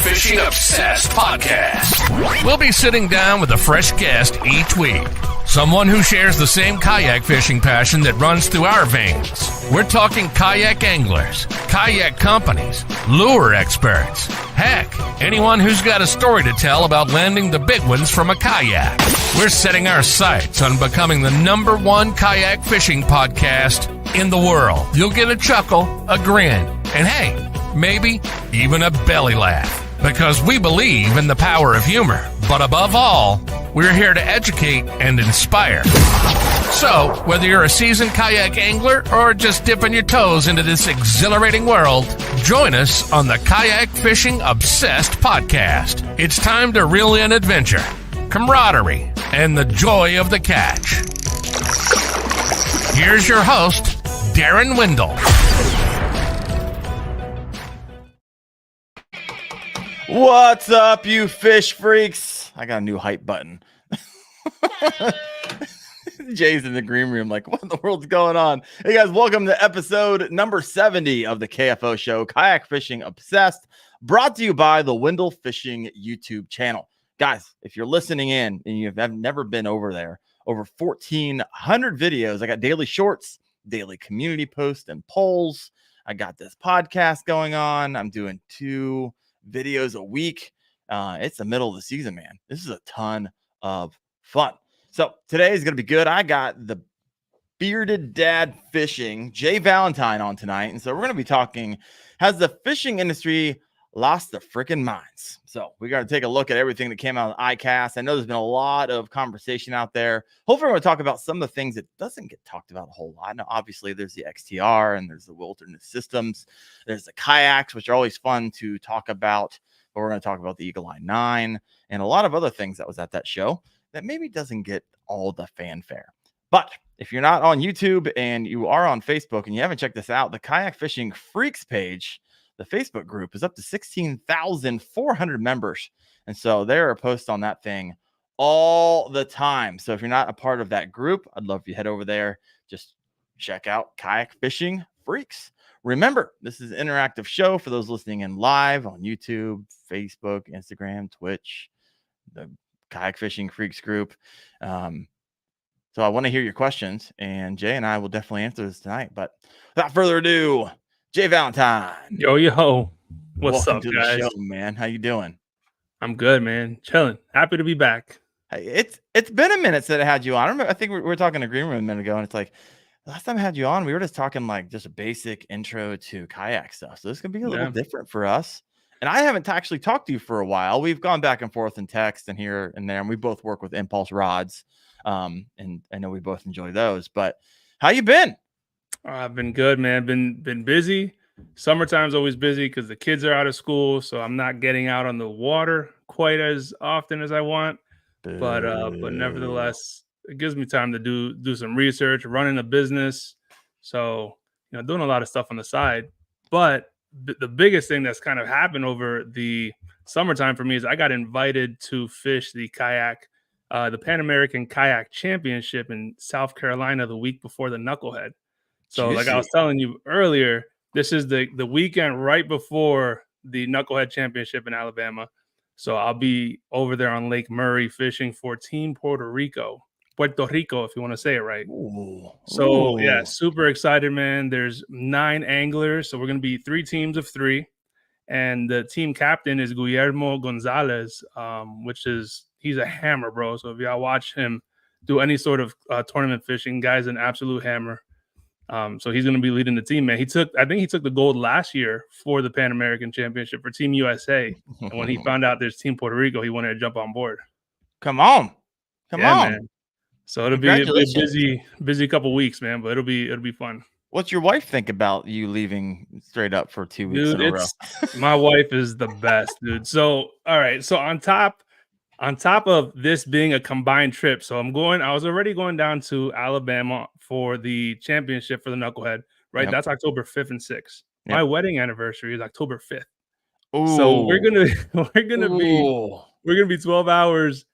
Fishing Obsessed podcast. We'll be sitting down with a fresh guest each week. Someone who shares the same kayak fishing passion that runs through our veins. We're talking kayak anglers, kayak companies, lure experts. Heck, anyone who's got a story to tell about landing the big ones from a kayak. We're setting our sights on becoming the #1 kayak fishing podcast in the world. You'll get a chuckle, a grin, and hey, maybe even a belly laugh. Because we believe in the power of humor. But above all, we're here to educate and inspire. So, whether you're a seasoned kayak angler or just dipping your toes into this exhilarating world, join us on the Kayak Fishing Obsessed podcast. It's time to reel in adventure, camaraderie, and the joy of the catch. Here's your host, Darren Wendell. What's up, you fish freaks? I got a new hype button. Jay's in the green room like, what in the world's going on? Hey guys, welcome to episode number 70 of the KFO show, Kayak Fishing Obsessed, brought to you by the Wendell Fishing YouTube channel. Guys, if you're listening in and you've never been over there, over 1,400 videos. I got daily shorts, daily community posts and polls. I got this podcast going on. I'm doing 2 videos a week. It's the middle of the season, man. This is a ton of fun. So today is going to be good. I got the bearded dad fishing, Jay Valentine, on tonight. And so we're going to be talking, has the fishing industry lost their freaking minds? So we got to take a look at everything that came out of Icast. I know there's been a lot of conversation out there. Hopefully we're going to talk about some of the things that doesn't get talked about a whole lot. Now, obviously there's the XTR and there's the wilderness systems. There's the kayaks, which are always fun to talk about. But we're going to talk about the Eagle Eye 9 and a lot of other things that was at that show that maybe doesn't get all the fanfare. But if you're not on YouTube and you are on Facebook and you haven't checked this out, the Kayak Fishing Freaks page, the Facebook group, is up to 16,400 members. And so there are posts on that thing all the time. So if you're not a part of that group, I'd love if you head over there. Just check out Kayak Fishing Freaks. Remember, this is an interactive show for those listening in live on YouTube, Facebook, Instagram, Twitch, the Kayak Fishing Freaks group. So I want to hear your questions, and Jay and I will definitely answer this tonight. But without further ado, Jay Valentine. Yo. What's Welcome up, to guys? the show, man. How you doing? I'm good, man. Chilling. Happy to be back. Hey, it's been a minute since I had you on. I remember, I think we were talking in the green room a minute ago, and it's like, last time I had you on, we were just talking like just a basic intro to kayak stuff. So this could be a little different for us. And I haven't actually talked to you for a while. We've gone back and forth in text and here and there, and we both work with Impulse Rods. And I know we both enjoy those. But how you been? I've been good, man. Been busy. Summertime's always busy because the kids are out of school, so I'm not getting out on the water quite as often as I want. But nevertheless, it gives me time to do some research, running a business. So, doing a lot of stuff on the side. But the biggest thing that's kind of happened over the summertime for me is I got invited to fish the the Pan American Kayak Championship in South Carolina the week before the Knucklehead. So, like I was Juicy. telling you earlier, this is the weekend right before the Knucklehead Championship in Alabama. So I'll be over there on Lake Murray fishing for Team Puerto Rico, if you want to say it right. Ooh. So yeah, Ooh. super excited, man. There's 9 anglers, so we're gonna be 3 teams of 3, and the team captain is Guillermo Gonzalez, he's a hammer, bro. So if y'all watch him do any sort of tournament fishing, guy's an absolute hammer. So he's going to be leading the team, man. I think he took the gold last year for the Pan American Championship for Team USA. And when he found out there's Team Puerto Rico, he wanted to jump on board. Come on. Man. So it'll be a busy couple weeks, man, but it'll be fun. What's your wife think about you leaving straight up for 2 weeks in a row? My wife is the best, dude. So, all right. So on top of this being a combined trip, so I was already going down to Alabama for the championship for the Knucklehead, right? Yep. That's October 5th and 6th. Yep. My wedding anniversary is October 5th. Ooh. So we're gonna be 12 hours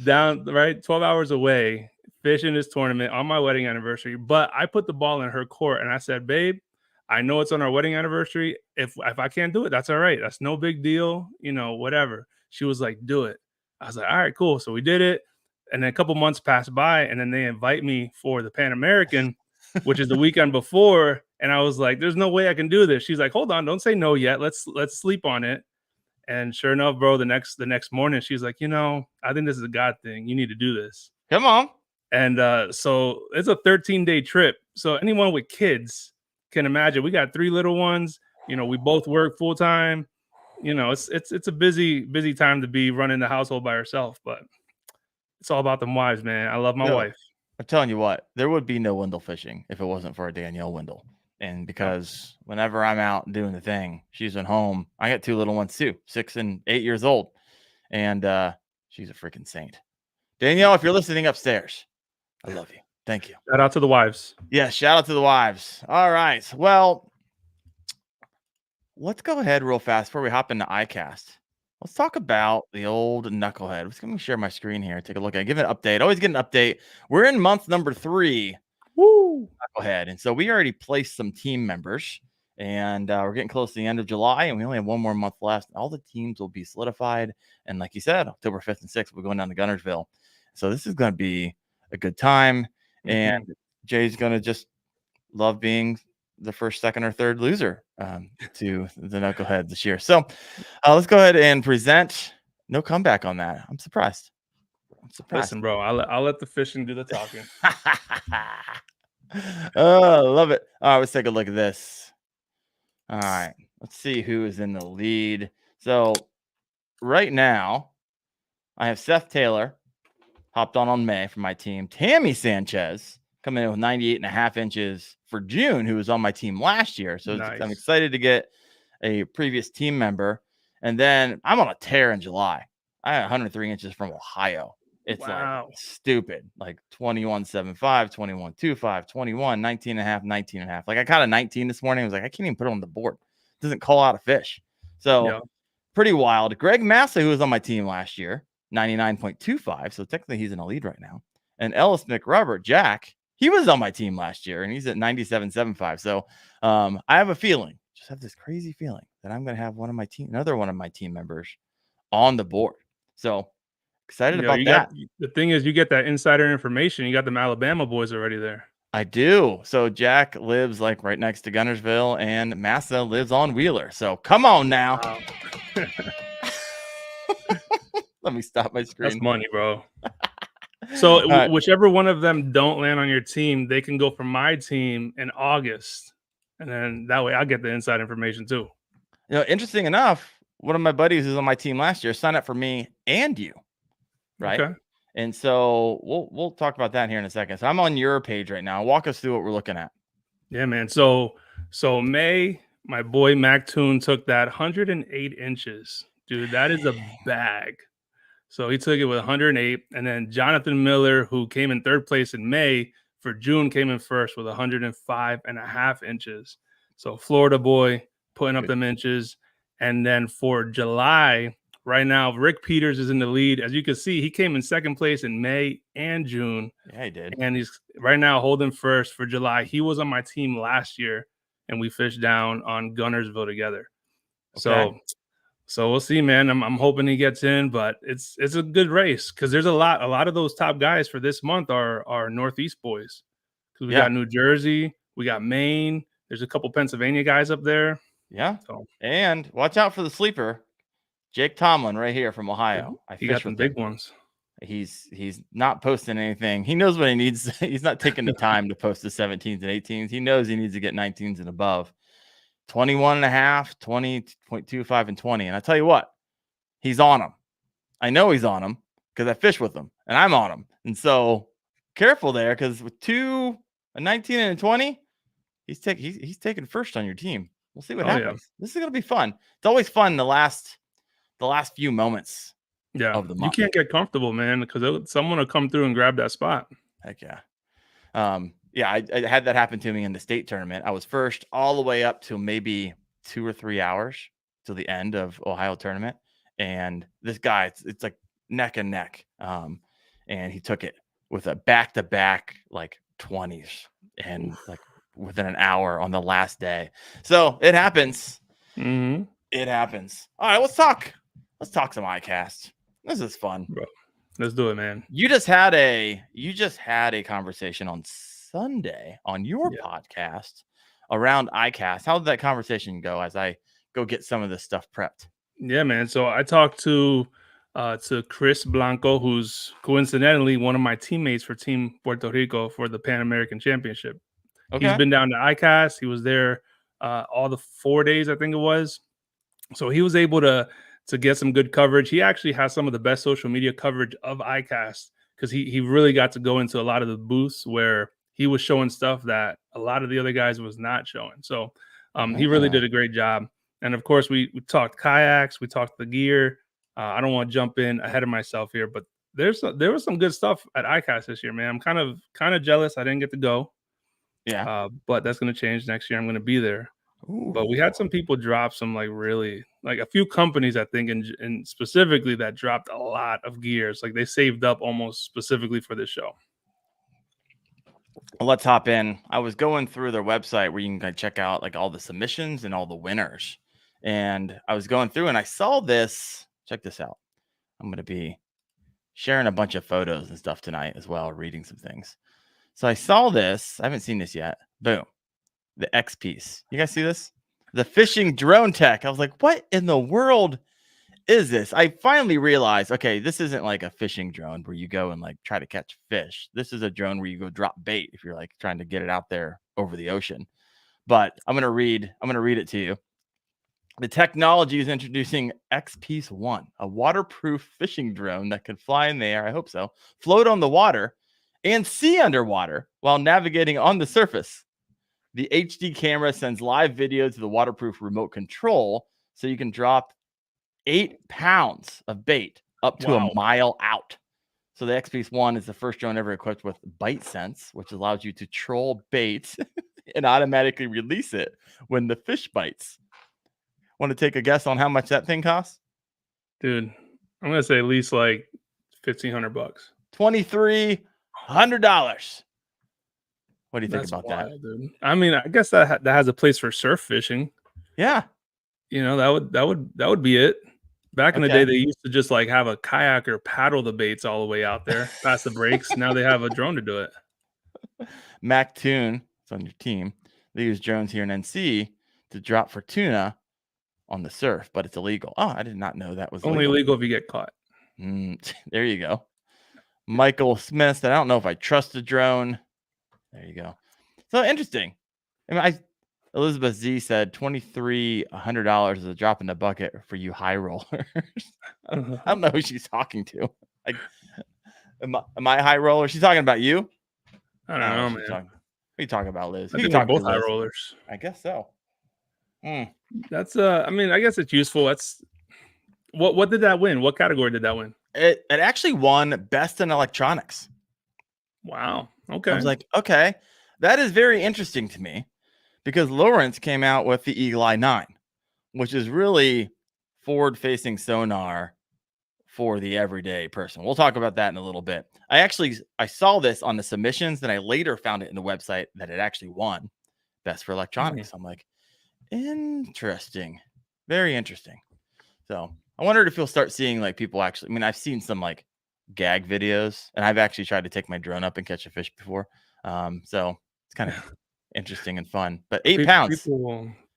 down, right? 12 hours away fishing this tournament on my wedding anniversary. But I put the ball in her court and I said, babe, I know it's on our wedding anniversary. If I can't do it, that's all right. That's no big deal, whatever. She was like, do it. I was like, all right, cool. So we did it. And then a couple months passed by, and then they invite me for the Pan American, which is the weekend before. And I was like, there's no way I can do this. She's like, hold on, don't say no yet. Let's sleep on it. And sure enough, bro, the next morning, she's like, I think this is a God thing. You need to do this. Come on. And so it's a 13-day trip. So anyone with kids can imagine. We got 3 little ones. We both work full time. It's a busy time to be running the household by herself, but it's all about them wives, man. I love my wife. I'm telling you what, there would be no Wendell fishing if it wasn't for Danielle Wendell. And because whenever I'm out doing the thing, she's at home. I got 2 little ones too, 6 and 8 years old. And she's a freaking saint. Danielle, if you're listening upstairs, I love you. Thank you. Shout out to the wives. Yeah, shout out to the wives. All right. Well, let's go ahead real fast before we hop into Icast. Let's talk about the old Knucklehead. Let's let me share my screen here. Take a look at it. Give it an update. Always get an update. We're in month number 3. Woo! Knucklehead. And so we already placed some team members. And we're getting close to the end of July. And we only have 1 more month left. All the teams will be solidified. And like you said, October 5th and 6th, we're going down to Guntersville. So this is going to be a good time. And Jay's going to just love being the first, second, or third loser to the Knucklehead this year. So let's go ahead and present. No comeback on that. I'm surprised. Listen, bro, I'll let the fishing do the talking. Oh, love it. All right, let's take a look at this. All right, let's see who is in the lead. So right now, I have Seth Taylor hopped on May for my team. Tammy Sanchez coming in with 98.5 inches for June, who was on my team last year. So nice. I'm excited to get a previous team member. And then I'm on a tear in July. I had 103 inches from Ohio. It's like stupid, like 21.75, 21.25, 21, 19.5, 19.5. Like I caught a 19 this morning. I was like, I can't even put it on the board. It doesn't call out a fish. So pretty wild. Greg Massa, who was on my team last year, 99.25. So technically he's in a lead right now. And Ellis McRobert, Jack, he was on my team last year and he's at 97.75. So I have a feeling, just have this crazy feeling that I'm going to have another one of my team members on the board. So excited about that. The thing is, you get that insider information. You got them Alabama boys already there. I do. So Jack lives like right next to Guntersville and Massa lives on Wheeler. So come on now. Wow. Let me stop my screen. That's money, bro. So whichever one of them don't land on your team, they can go from my team in August. And then that way I'll get the inside information too. Interesting enough, one of my buddies who's on my team last year signed up for me and you. Right. Okay. And so we'll talk about that here in a second. So I'm on your page right now. Walk us through what we're looking at. Yeah, man. So May, my boy Mac Toon took that 108 inches. Dude, that is a bag. So he took it with 108. And then Jonathan Miller, who came in third place in May, for June came in first with 105.5 inches. So Florida boy putting up them inches. And then for July, right now, Rick Peters is in the lead. As you can see, he came in second place in May and June. Yeah, he did. And he's right now holding first for July. He was on my team last year, and we fished down on Gunnersville together. Okay. So we'll see, man. I'm hoping he gets in, but it's a good race because there's a lot of those top guys for this month are Northeast boys. Because we got New Jersey, we got Maine. There's a couple Pennsylvania guys up there. Yeah. So, and watch out for the sleeper, Jake Tomlin, right here from Ohio. He got some big ones. He's not posting anything. He knows what he needs. He's not taking the time to post the 17s and 18s. He knows he needs to get 19s and above. 21.5, 20.25, and 20. And I tell you what, he's on them. I know he's on them because I fish with him and I'm on him. And so careful there because with a 19 and a 20, he's taking first on your team. We'll see what happens. Yeah. This is going to be fun. It's always fun the last few moments. Yeah, of the month. You can't get comfortable, man, because someone will come through and grab that spot. Heck yeah. I had that happen to me in the state tournament. I was first all the way up to maybe 2 or 3 hours till the end of Ohio tournament. And this guy, it's like neck and neck. And he took it with a back-to-back like 20s and like within an hour on the last day. So it happens. Mm-hmm. It happens. All right, let's talk some Icast. This is fun. Bro, let's do it, man. You just had a conversation on Sunday on your podcast around Icast. How did that conversation go as I go get some of this stuff prepped? Yeah, man. So I talked to Chris Blanco, who's coincidentally one of my teammates for Team Puerto Rico for the Pan American Championship. Okay. He's been down to Icast. He was there all the 4 days, I think it was. So he was able to get some good coverage. He actually has some of the best social media coverage of Icast because he really got to go into a lot of the booths where he was showing stuff that a lot of the other guys was not showing. So he really did a great job. And of course, we talked kayaks, we talked the gear. I don't want to jump in ahead of myself here, but there was some good stuff at Icast this year, man. I'm kind of jealous I didn't get to go. Yeah. But that's going to change next year. I'm going to be there. Ooh. But we had some people drop some really a few companies, I think, and specifically that dropped a lot of gears. Like they saved up almost specifically for this show. Well, let's hop in. I was going through their website where you can check out like all the submissions and all the winners. And I was going through and I saw this. Check this out. I'm going to be sharing a bunch of photos and stuff tonight as well, reading some things. So I saw this. I haven't seen this yet. Boom. The X piece. You guys see this? The fishing drone tech. I was like, what in the world is this? I finally realized, okay, this isn't like a fishing drone where you go and like try to catch fish. This is a drone where you go drop bait if you're like trying to get it out there over the ocean. But I'm going to read it to you. The technology is introducing X Piece 1, a waterproof fishing drone that can fly in the air, I hope so, float on the water, and see underwater while navigating on the surface. The HD camera sends live video to the waterproof remote control so you can drop 8 pounds of bait up to a mile out. So the X Piece 1 is the first drone ever equipped with Bite Sense, which allows you to troll bait and automatically release it when the fish bites. Want to take a guess on how much that thing costs? Dude, I'm going to say at least like $1,500. $2,300. What do you think about that? Dude. I mean, I guess that has a place for surf fishing. Yeah. You know, that would be it. Back in the day, they used to just like have a kayaker paddle the baits all the way out there past the breaks. Now they have a drone to do it. Mac Toon, it's on your team. They use drones here in NC to drop for tuna on the surf, but it's illegal. Oh, I did not know that was only illegal if you get caught. There you go. Michael Smith said, I don't know if I trust the drone. There you go. So interesting. I mean, Elizabeth Z said $2,300 is a drop in the bucket for you high rollers. I don't know who she's talking to. Am I a high roller? She's talking about you. I don't know, man. What are you talking about, Liz? I think we're both high rollers. I guess so. That's I mean, I guess it's useful. That's what did that win? What category did that win? It actually won Best in Electronics. Wow. Okay. I was like, okay, that is very interesting to me because Lowrance came out with the Eagle Eye 9, which is really forward-facing sonar for the everyday person. We'll talk about that in a little bit. I saw this on the submissions, then I later found it in the website that it actually won Best for Electronics. I'm like, interesting, very interesting. So I wondered if you'll start seeing like people actually. I mean, I've seen some like gag videos, and I've actually tried to take my drone up and catch a fish before. So it's kind of interesting and fun. But 8 pounds.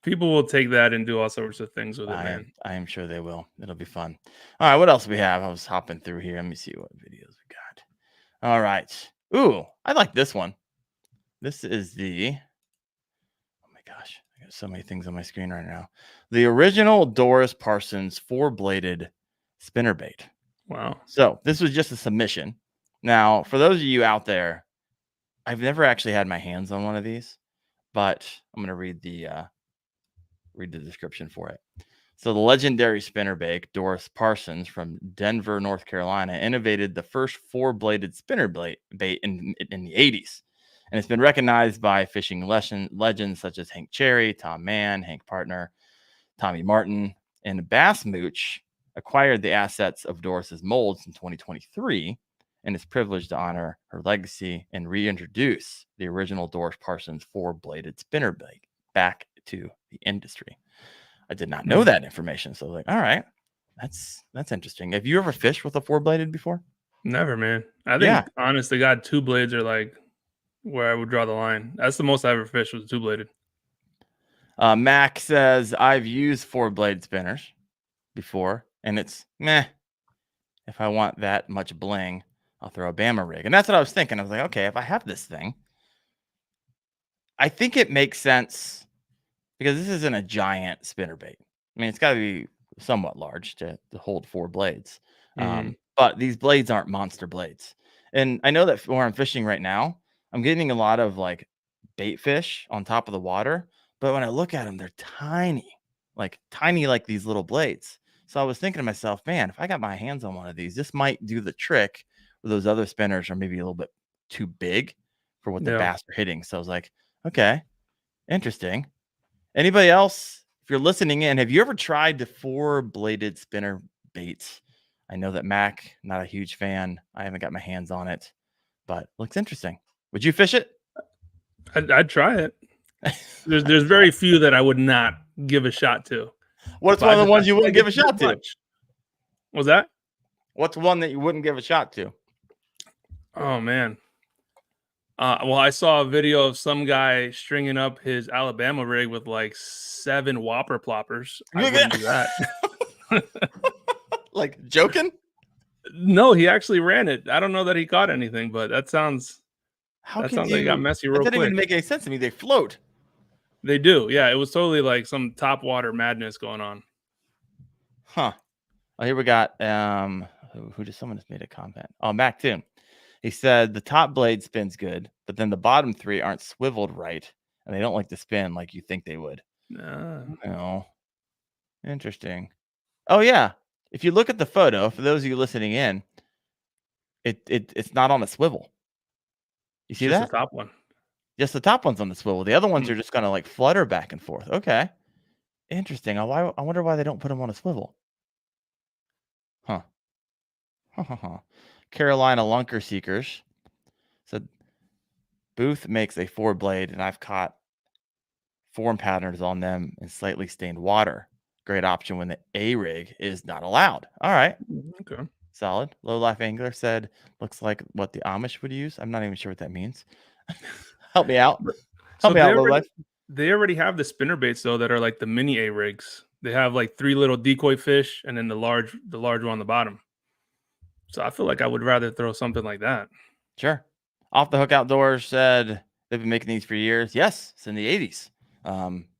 People will take that and do all sorts of things with it, man. I am sure they will. It'll be fun. All right, what else do we have? I was hopping through here. Let me see what videos we got. All right. Ooh, I like this one. This is the. Oh my gosh, I got so many things on my screen right now. The original Doris Parsons 4-bladed spinnerbait. Wow. So this was just a submission. Now, for those of you out there, I've never actually had my hands on one of these, but I'm going to read the description for it. So the legendary spinnerbait Doris Parsons from Denver, North Carolina, innovated the first 4-bladed spinnerbait in the 80s. And it's been recognized by fishing legends such as Hank Cherry, Tom Mann, Hank Partner, Tommy Martin, and Bass Mooch acquired the assets of Doris's molds in 2023 and is privileged to honor her legacy and reintroduce the original Doris Parsons 4-bladed spinnerbait back to the industry. I did not know that information, so I was like, all right, that's interesting. Have you ever fished with a 4-bladed before? Never, man. I think honest to God, 2 blades are like where I would draw the line. That's the most I ever fished was 2-bladed. Mac says I've used 4-blade spinners before, and it's meh. If I want that much bling, I'll throw a Bama rig, and that's what I was thinking. I was like, okay, if I have this thing, I think it makes sense. Because this isn't a giant spinnerbait. I mean, it's got to be somewhat large to hold 4 blades. But these blades aren't monster blades. And I know that where I'm fishing right now, I'm getting a lot of like bait fish on top of the water. But when I look at them, they're tiny like these little blades. So I was thinking to myself, man, if I got my hands on one of these, this might do the trick where those other spinners are maybe a little bit too big for what the bass are hitting. So I was like, okay, interesting. Anybody else, if you're listening in, have you ever tried the 4-bladed spinner baits? I know that Mac, not a huge fan. I haven't got my hands on it, but looks interesting. Would you fish it? I'd try it. There's very few that I would not give a shot to. What's one of the ones you wouldn't give a shot to? Was that? What's one that you wouldn't give a shot to? Oh, man. Well, I saw a video of some guy stringing up his Alabama rig with like 7 whopper ploppers. I wouldn't do that. Like joking? No, he actually ran it. I don't know that he caught anything, but that sounds like it got messy real quick. That didn't even make any sense to me. They float. They do. Yeah, it was totally like some top water madness going on. Huh. Oh, here we got someone just made a comment. Oh, Mac too. He said the top blade spins good, but then the bottom 3 aren't swiveled right, and they don't like to spin like you think they would. No. Interesting. Oh, yeah. If you look at the photo, for those of you listening in, it's not on a swivel. You see that? The top one. Just the top one's on the swivel. The other ones are just going to like flutter back and forth. Okay. Interesting. I wonder why they don't put them on a swivel. Huh. Carolina Lunker Seekers said Booth makes a 4-blade, and I've caught form patterns on them in slightly stained water. Great option when the A rig is not allowed. All right. Okay. Solid. Low Life Angler said looks like what the Amish would use. I'm not even sure what that means. Help me out. Help me out, Low Life. They already have the spinner baits though that are like the mini A rigs. They have like 3 little decoy fish and then the large one on the bottom. So I feel like I would rather throw something like that. Sure. Off the Hook Outdoors said they've been making these for years. Yes, it's in the 80s.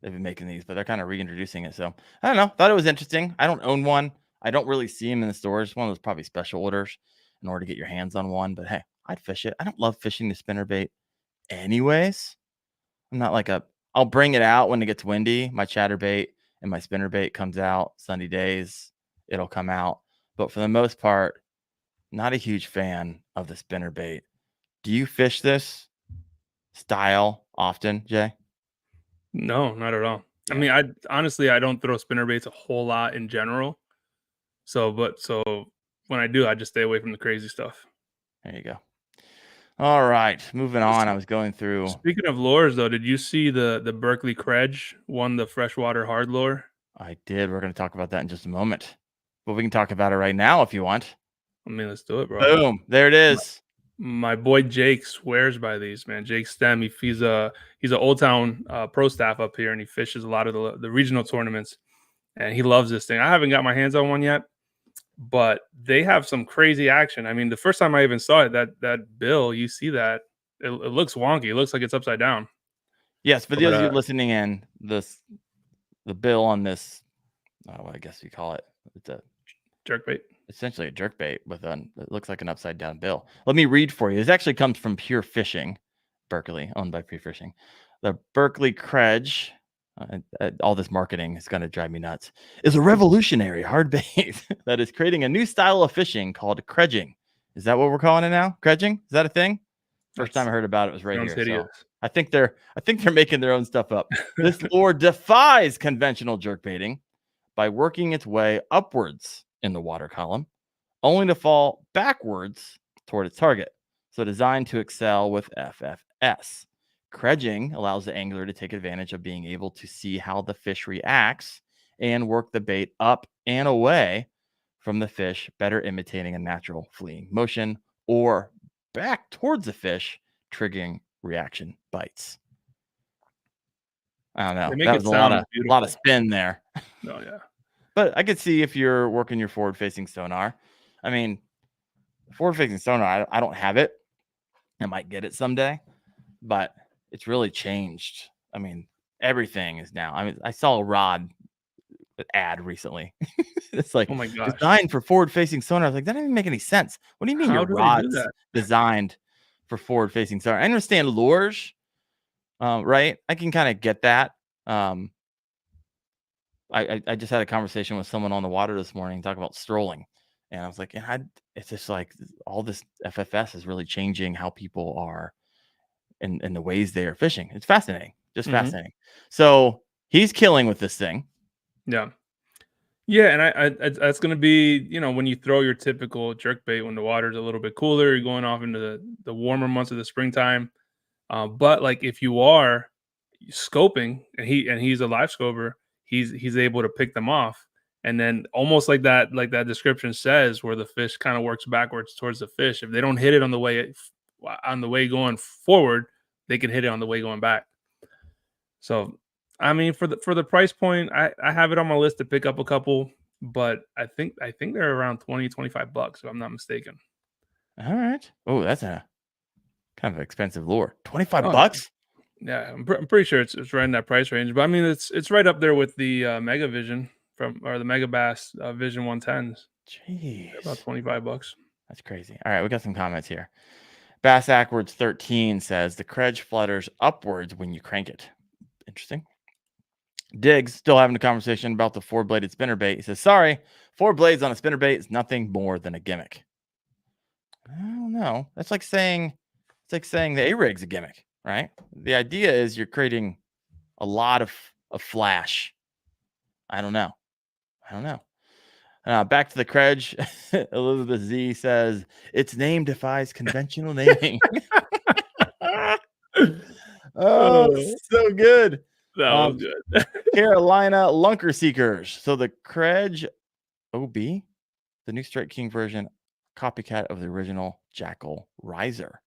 They've been making these, but they're kind of reintroducing it. So I don't know. Thought it was interesting. I don't own one. I don't really see them in the stores. One of those probably special orders. in order to get your hands on one. But hey, I'd fish it. I don't love fishing the spinnerbait anyways. I'm not like I'll bring it out when it gets windy. My chatterbait and my spinnerbait comes out sunny days. It'll come out. But for the most part, not a huge fan of the spinnerbait. Do you fish this style often, Jay? No, not at all. Yeah. I mean, I honestly don't throw spinnerbaits a whole lot in general. So when I do, I just stay away from the crazy stuff. There you go. All right, moving on. I was going through. Speaking of lures, though, did you see the Berkley Krej won the freshwater hard lure? I did. We're going to talk about that in just a moment. But we can talk about it right now if you want. I mean, let's do it, bro. Boom. There it is. My boy Jake swears by these, man. Jake Stem, he's an Old Town pro staff up here, and he fishes a lot of the regional tournaments, and he loves this thing. I haven't got my hands on one yet, but they have some crazy action. I mean, the first time I even saw it, that bill, you see that it looks wonky. It looks like it's upside down. Yes, for those of you listening in, the bill on this, I guess you call it, it's a jerkbait. Essentially a jerkbait with it looks like an upside down bill. Let me read for you. This actually comes from Pure Fishing, Berkeley, owned by Pure Fishing. The Berkley Krej, all this marketing is going to drive me nuts, is a revolutionary hard bait that is creating a new style of fishing called kredging. Is that what we're calling it now? Kredging? Is that a thing? First time I heard about it was right here. So I think they're making their own stuff up. This lure defies conventional jerkbaiting by working its way upwards in the water column, only to fall backwards toward its target. So designed to excel with FFS. Kredging allows the angler to take advantage of being able to see how the fish reacts and work the bait up and away from the fish, better imitating a natural fleeing motion, or back towards the fish, triggering reaction bites. I don't know. That was a lot of spin there. Oh, yeah. But I could see if you're working your forward-facing sonar. I mean, forward-facing sonar, I don't have it. I might get it someday, but it's really changed. I mean, everything is now. I mean, I saw a rod ad recently. It's like, oh my gosh, designed for forward-facing sonar. I was like, that doesn't even make any sense. What do you mean your rod's designed for forward-facing sonar? I understand lures, right? I can kind of get that. I just had a conversation with someone on the water this morning talking about strolling. And I was like, it's just like all this FFS is really changing how people are in the ways they are fishing. It's fascinating, just fascinating. So he's killing with this thing. Yeah. Yeah. And I that's going to be, when you throw your typical jerkbait when the water's a little bit cooler, you're going off into the warmer months of the springtime. But like if you are scoping and he's a live scoper, he's able to pick them off, and then almost like that description says, where the fish kind of works backwards towards the fish. If they don't hit it on the way going forward, they can hit it on the way going back. So I mean, for the price point, I have it on my list to pick up a couple, but I think they're around $20-$25 if I'm not mistaken. All right. Oh, that's a kind of expensive lure. $25. Yeah, I'm pretty sure it's right in that price range. But I mean, it's right up there with the Mega Vision the Mega Bass Vision 110s. Jeez, about $25. That's crazy. All right, we got some comments here. Bass Ackwards 13 says the Krej flutters upwards when you crank it. Interesting. Diggs still having a conversation about the 4-bladed spinnerbait. He says, "Sorry, 4 blades on a spinnerbait is nothing more than a gimmick." I don't know. That's like saying the A-rig's a gimmick. Right? The idea is you're creating a lot of flash. I don't know. Back to the Krej. Elizabeth Z says, its name defies conventional naming. Oh, so good. That was good. Carolina Lunker Seekers. So the Krej OB, the new Strike King version, copycat of the original Jackal Riser.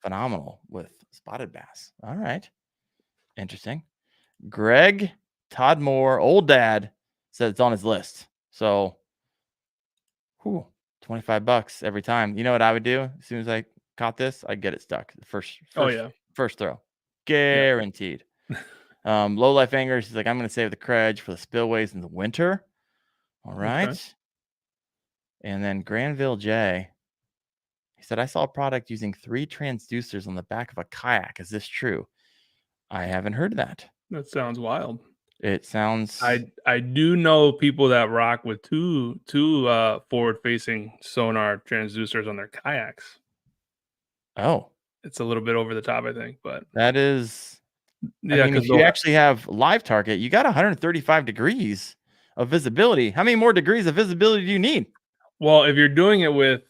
Phenomenal with spotted bass. All right. Interesting. Greg Todd Moore, old dad, said it's on his list. So, $25 every time. You know what I would do? As soon as I caught this, I'd get it stuck. First throw. Guaranteed. Low Life Angers, he's like, I'm going to save the Krej for the spillways in the winter. All right. Okay. And then Granville J, He said, I saw a product using 3 transducers on the back of a kayak. Is this true? I haven't heard that. That sounds wild. It sounds. I do know people that rock with two forward facing sonar transducers on their kayaks. Oh, It's a little bit over the top, I think, but that is. yeah, I mean, if you actually have live target, you got 135 degrees of visibility. How many more degrees of visibility do you need? well, if you're doing it with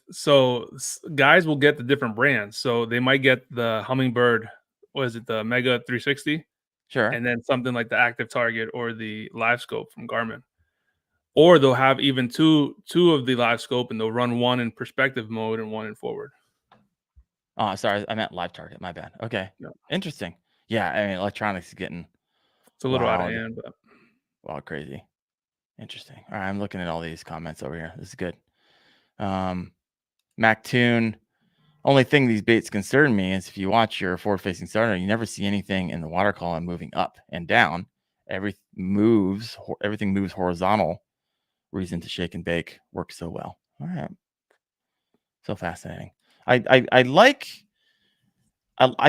guys will get the different brands, so they might get the Hummingbird. What is it? The Mega 360, Sure. and then something like the Active Target or the Live Scope from Garmin. Or they'll have even two of the Live Scope, and they'll run one in perspective mode and one in forward. Oh, sorry. I meant live target. My bad. Okay. Yeah. Interesting. Yeah. I mean, electronics is getting It's a little out of wild. hand, but Wild crazy. Interesting. All right. I'm looking at all these comments over here. This is good. MacTune. Only thing these baits concern me is if you watch your forward-facing sonar, you never see anything in the water column moving up and down. Everything moves horizontal. Reason to shake and bake works so well. All right. So fascinating. I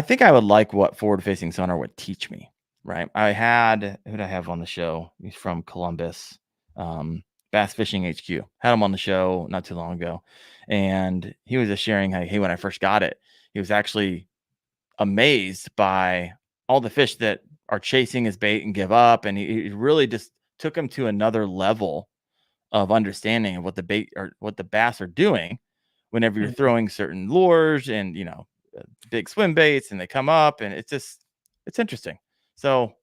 think I would like what forward-facing sonar would teach me, right? Who did I have on the show? He's from Columbus, Bass Fishing HQ. Had him on the show not too long ago, and he was just sharing how, hey, when I first got it, he was actually amazed by all the fish that are chasing his bait and give up, and he really just took him to another level of understanding of what the bait or what the bass are doing whenever you're throwing certain lures and big swim baits and they come up, and it's interesting. So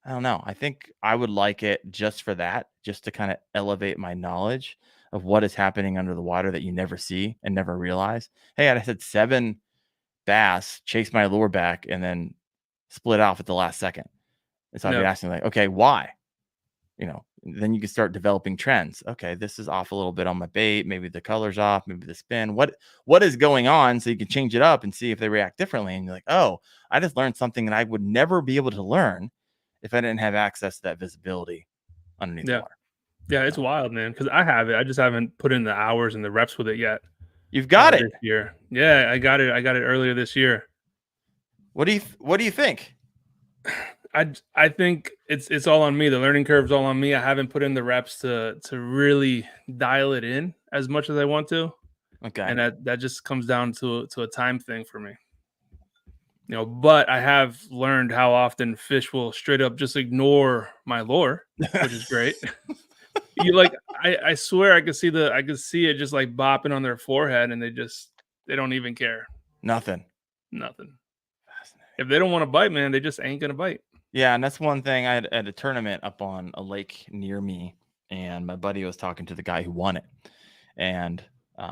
I don't know. I think I would like it just for that, just to kind of elevate my knowledge of what is happening under the water that you never see and never realize. Hey, I said 7 bass chase my lure back and then split off at the last second. And so I'd be asking like, okay, why? Then you can start developing trends. Okay, this is off a little bit on my bait. Maybe the color's off. Maybe the spin. What is going on? So you can change it up and see if they react differently. And you're like, oh, I just learned something that I would never be able to learn if I didn't have access to that visibility underneath the water. Yeah, it's wild, man. Because I have it. I just haven't put in the hours and the reps with it yet. You've got it this year. Yeah, I got it. I got it earlier this year. What do you think? I think it's all on me. The learning curve's all on me. I haven't put in the reps to really dial it in as much as I want to. Okay. And that just comes down to a time thing for me. But I have learned how often fish will straight up just ignore my lure, which is great. I swear I could see it just like bopping on their forehead, and they don't even care. Nothing. If they don't want to bite, man, they just ain't gonna bite. Yeah, and that's one thing. I had at a tournament up on a lake near me, and my buddy was talking to the guy who won it, and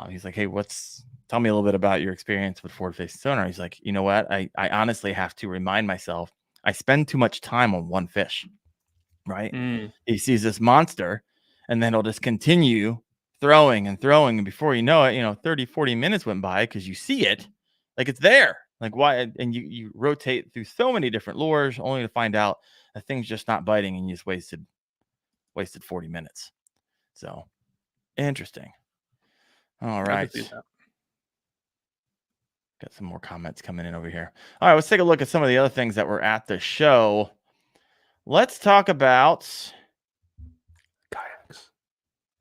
he's like, "Hey, tell me a little bit about your experience with forward-facing sonar." He's like, "You know what? I honestly have to remind myself I spend too much time on one fish, right? He sees this monster, and then he'll just continue throwing and throwing, and before you know it, 30, 40 minutes went by because you see it, like it's there." Like why? And you rotate through so many different lures only to find out that thing's just not biting and you just wasted 40 minutes. So interesting. All right. Got some more comments coming in over here. All right, let's take a look at some of the other things that were at the show. Let's talk about kayaks.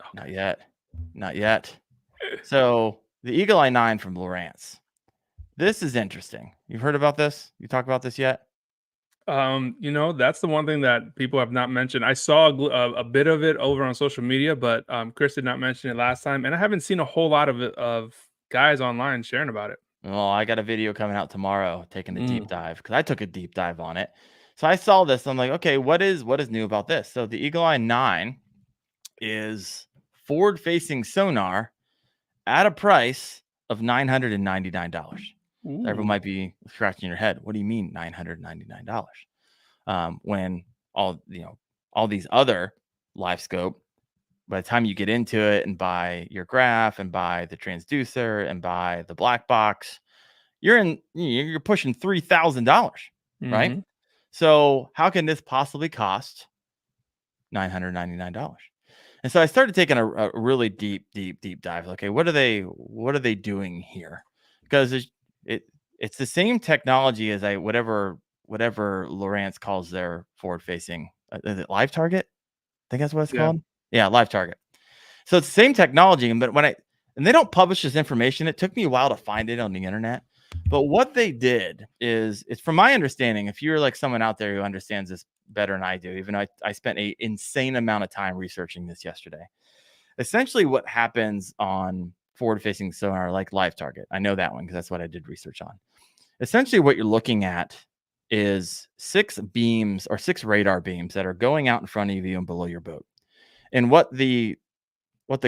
Okay. Not yet. So the Eagle Eye 9 from Lowrance. This is interesting. You've heard about this? You talked about this yet? That's the one thing that people have not mentioned. I saw a bit of it over on social media, but Chris did not mention it last time, and I haven't seen a whole lot of guys online sharing about it. Well, I got a video coming out tomorrow taking a deep dive because I took a deep dive on it. So I saw this. I'm like, okay, what is new about this? So the Eagle Eye 9 is forward-facing sonar at a price of $999. Everyone might be scratching your head. What do you mean $999? When all these other live scope, by the time you get into it and buy your graph and buy the transducer and buy the black box, you're pushing $3,000, right? So how can this possibly cost $999? And so I started taking a really deep dive. Okay, what are they doing here? because it's the same technology as whatever Lowrance calls their forward facing. Is it live target? I think that's what it's called. Yeah, live target. So it's the same technology, but and they don't publish this information. It took me a while to find it on the internet. But what they did is, it's from my understanding, if you're like someone out there who understands this better than I do, even though I spent an insane amount of time researching this yesterday. Essentially, what happens on forward-facing sonar, like live target, I know that one because that's what I did research on. Essentially, what you're looking at is 6 beams or 6 radar beams that are going out in front of you and below your boat. And what the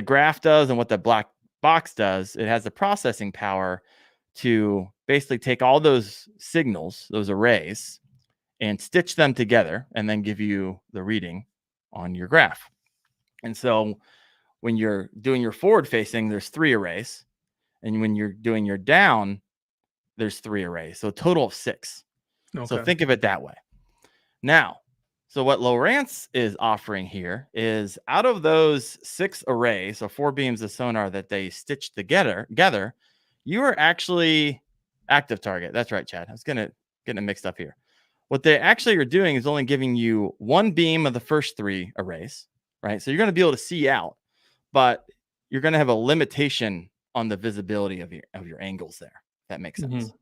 graph does and what the black box does, it has the processing power to basically take all those signals, those arrays, and stitch them together and then give you the reading on your graph. And so when you're doing your forward facing, there's 3 arrays. And when you're doing your down, there's 3 arrays. So a total of 6. Okay. So think of it that way. Now, so what Lowrance is offering here is, out of those 6 arrays, so 4 beams of sonar that they stitched together, you are actually active target. That's right, Chad. I was getting it mixed up here. What they actually are doing is only giving you 1 beam of the first 3 arrays, right? So you're going to be able to see out, but you're going to have a limitation on the visibility of your angles there. If that makes sense.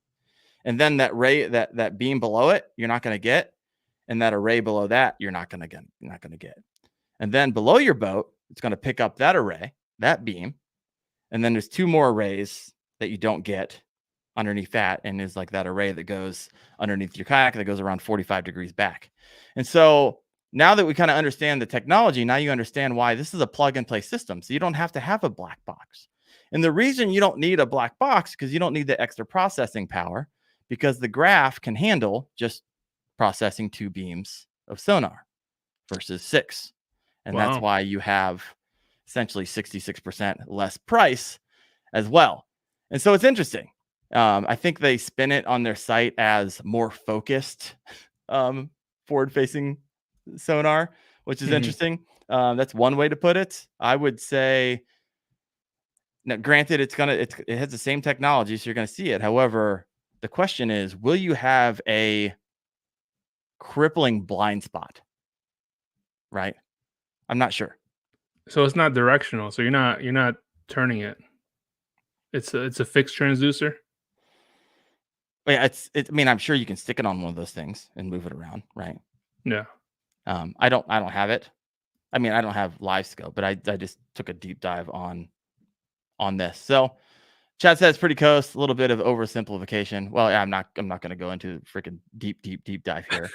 And then that beam below it, you're not going to get. And that array below that, you're not going to get. And then below your boat, it's going to pick up that array, that beam. And then there's 2 more arrays that you don't get underneath that. And there's like that array that goes underneath your kayak that goes around 45 degrees back. And so now that we kind of understand the technology, now you understand why this is a plug and play system. So you don't have to have a black box. And the reason you don't need a black box, because you don't need the extra processing power, because the graph can handle just processing 2 beams of sonar versus 6. And that's why you have essentially 66% less price as well. And so it's interesting. I think they spin it on their site as more focused forward-facing sonar, which is interesting. That's one way to put it. I would say, now, granted, it has the same technology, so you're going to see it. However, the question is, will you have a crippling blind spot? Right? I'm not sure. So it's not directional. So you're not turning it. It's a fixed transducer. Yeah, I mean, I'm sure you can stick it on one of those things and move it around, right? Yeah. I don't have it. I mean, I don't have live scope, but I just took a deep dive on this. So Chad says pretty close, a little bit of oversimplification. Well, yeah, I'm not going to go into freaking deep dive here.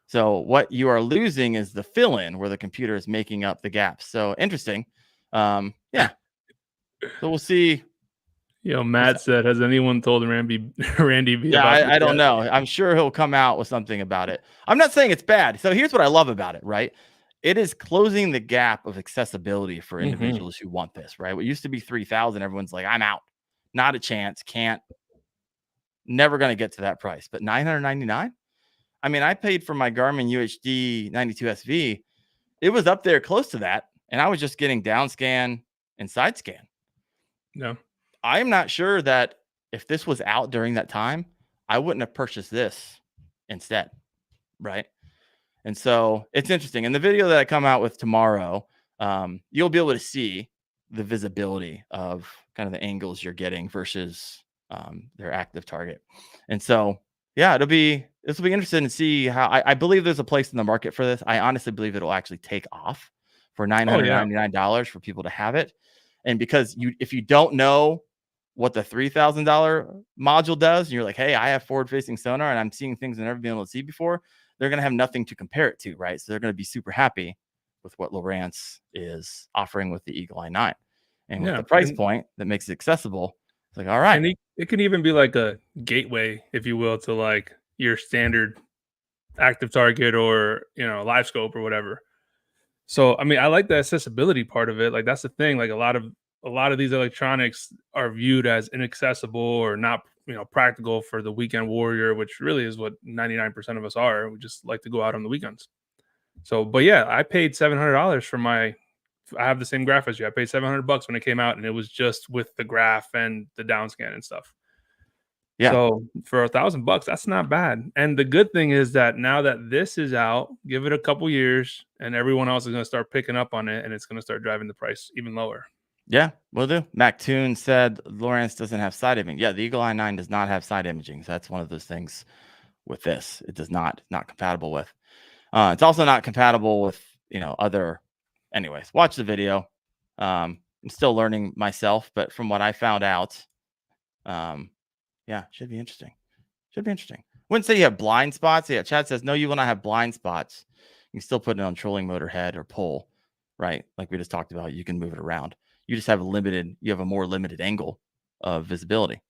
So what you are losing is the fill-in where the computer is making up the gaps. So interesting. Yeah. So we'll see. Matt said, has anyone told Randy B? Yeah, I don't know. I'm sure he'll come out with something about it. I'm not saying it's bad. So here's what I love about it, right? It is closing the gap of accessibility for individuals who want this, right? What used to be 3,000, everyone's like, I'm out. Not a chance. Can't. Never going to get to that price. But $999? I mean, I paid for my Garmin UHD 92SV. It was up there close to that. And I was just getting down scan and side scan. No. I'm not sure that if this was out during that time, I wouldn't have purchased this instead, right? And so it's interesting. In the video that I come out with tomorrow, you'll be able to see the visibility of kind of the angles you're getting versus their active target. And so, yeah, this will be interesting to see how. I believe there's a place in the market for this. I honestly believe it'll actually take off for $999 for people to have it. And because if you don't know what the $3,000 module does, and you're like, hey, I have forward-facing sonar and I'm seeing things I've never been able to see before, they're going to have nothing to compare it to, right? So they're going to be super happy with what Lowrance is offering with the Eagle Eye 9. And with the price point that makes it accessible, it's like, all right. And it can even be like a gateway, if you will, to like your standard active target or, live scope or whatever. So, I mean, I like the accessibility part of it. Like, that's the thing. Like, a lot of these electronics are viewed as inaccessible or not, practical for the weekend warrior, which really is what 99% of us are. We just like to go out on the weekends. So, but yeah, I paid $700 for my I have the same graph as you. I paid $700 when it came out, and it was just with the graph and the down scan and stuff. Yeah. So for $1,000, that's not bad. And the good thing is that now that this is out, give it a couple years, and everyone else is going to start picking up on it, and it's going to start driving the price even lower. Yeah, will do. MacToon said Lowrance doesn't have side imaging. Yeah, the Eagle Eye 9 does not have side imaging. So that's one of those things with this. It does not compatible with. It's also not compatible with, other. Anyways, watch the video. I'm still learning myself, but from what I found out, yeah, should be interesting. Wouldn't say you have blind spots. Yeah, Chad says, no, you will not have blind spots. You can still put it on trolling motor head or pole, right? Like we just talked about, you can move it around. You just have a more limited angle of visibility.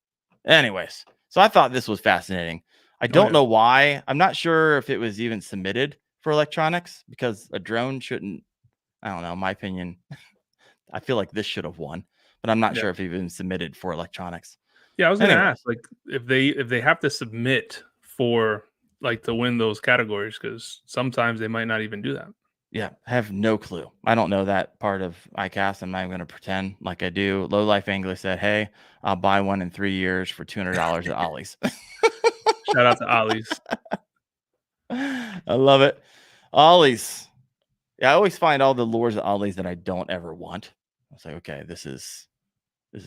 Anyways, so I thought this was fascinating. I don't know why. I'm not sure if it was even submitted for electronics, because a drone shouldn't, I don't know, in my opinion, I feel like this should have won, but I'm not sure if it even submitted for electronics. Yeah, I was going to ask, like, if they have to submit for, like, to win those categories, because sometimes they might not even do that. Yeah, I have no clue. I don't know that part of Icast. I'm not going to pretend like I do. Low Life Angler said, hey, I'll buy one in 3 years for $200 at Ollie's. Shout out to Ollie's. I love it. Ollie's. Yeah, I always find all the lures at Ollie's that I don't ever want. I was like, okay, this is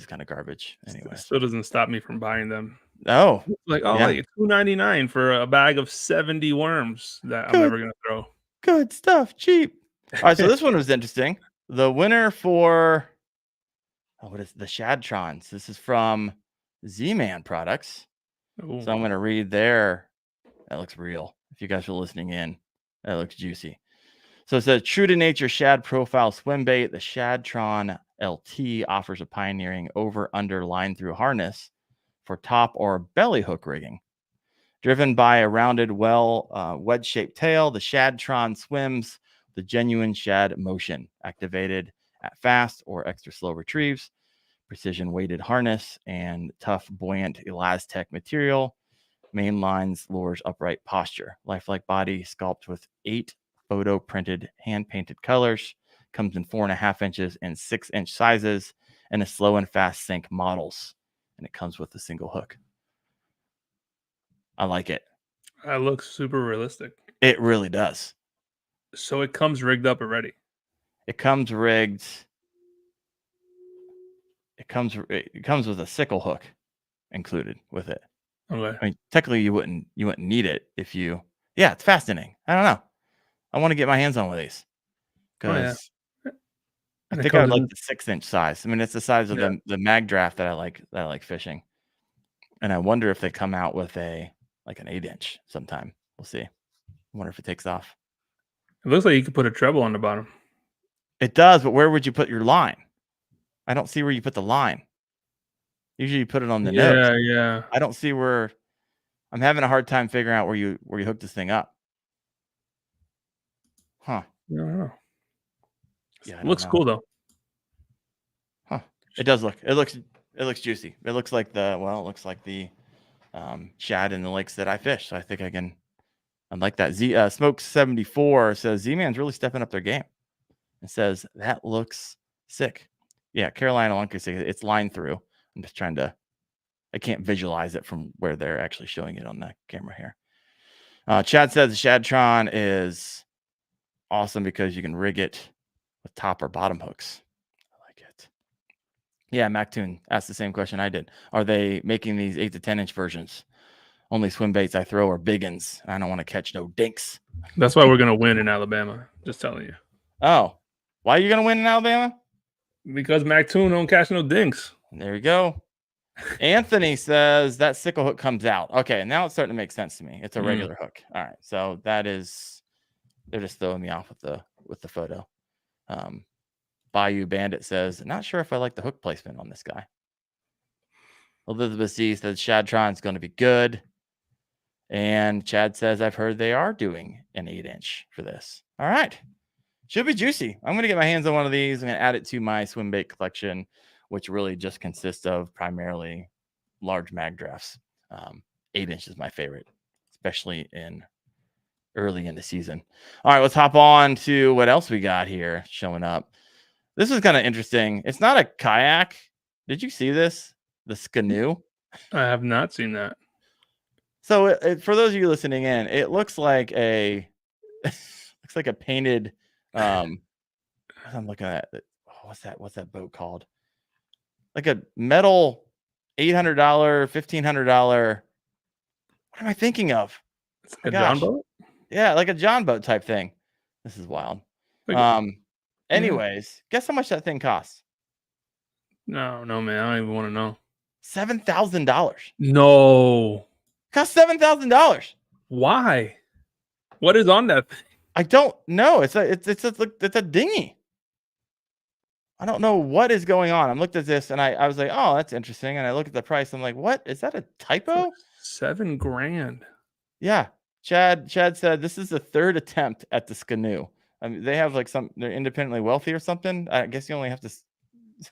kind of garbage. Anyway, it still doesn't stop me from buying them. Oh, like $2.99 for a bag of 70 worms that I'm never gonna throw. Good stuff, cheap. All right, so this one was interesting. The winner for what is the ShadTron? So this is from Z-Man Products. Ooh. So I'm going to read there. That looks real. If you guys are listening in, that looks juicy. So it says, true to nature shad profile swim bait, the ShadTron LT offers a pioneering over-under line-through harness for top or belly hook rigging. Driven by a rounded, wedge-shaped tail, the ShadTron swims the genuine shad motion, activated at fast or extra slow retrieves, precision weighted harness, and tough, buoyant Elastec material. Main lines lures upright posture. Lifelike body sculpted with 8 photo printed hand painted colors. Comes in 4.5 inches and 6-inch sizes, and a slow and fast sink models. And it comes with a single hook. I like it. That looks super realistic. It really does. So it comes rigged up already. It comes rigged. It comes with a sickle hook included with it. Okay. I mean, technically you wouldn't need it if you. Yeah, it's fascinating. I don't know. I want to get my hands on one of these because I think I like the 6-inch size. I mean, it's the size of the mag draft that I like fishing, and I wonder if they come out with an 8-inch sometime. We'll see. I wonder if it takes off. It looks like you could put a treble on the bottom. It does, but where would you put your line? I don't see where you put the line. Usually you put it on the nose. Yeah. I don't see where. I'm having a hard time figuring out where you hook this thing up. Huh. I don't know. Yeah, it looks cool though. Huh. It does look. It looks juicy. It looks like the shad in the lakes that I fish. So I think I like that. Smoke 74 says Z-Man's really stepping up their game. It says that looks sick. Yeah, Carolina Lunker says it's line through. I'm just trying to. I can't visualize it from where they're actually showing it on the camera here. Chad says the ShadTron is awesome because you can rig it with top or bottom hooks. I like it. Yeah, MacToon asked the same question I did. Are they making these 8 to 10-inch versions? Only swim baits I throw are biggins. I don't want to catch no dinks. That's why we're going to win in Alabama. Just telling you. Oh, why are you going to win in Alabama? Because MacToon don't catch no dinks. There you go. Anthony says that sickle hook comes out. Okay, now it's starting to make sense to me. It's a regular hook. All right, so that is, they're just throwing me off with the photo. Bayou Bandit says, not sure if I like the hook placement on this guy. Elizabeth C says ShadTron is going to be good. And Chad says, I've heard they are doing an 8-inch for this. All right. Should be juicy. I'm going to get my hands on one of these. I'm going to add it to my swim bait collection, which really just consists of primarily large mag drafts. 8-inch is my favorite, especially early in the season. All right, let's hop on to what else we got here showing up. This is kind of interesting. It's not a kayak. Did you see this? The Skanu. I have not seen that. So for those of you listening in, it looks like a painted. I'm looking at it. Oh, what's that boat called? Like a metal $800, $1,500. What am I thinking of? It's like a John boat? Yeah, like a John boat type thing. This is wild. Anyways, guess how much that thing costs? No, man. I don't even want to know. $7,000. No. Cost $7,000. Why? What is on that thing? I don't know. It's a dinghy. I don't know what is going on. I looked at this and I was like, oh, that's interesting. And I look at the price. I'm like, what? Is that a typo? $7,000. Yeah. Chad said this is the third attempt at the Skanu. I mean, they have like they're independently wealthy or something. I guess you only have to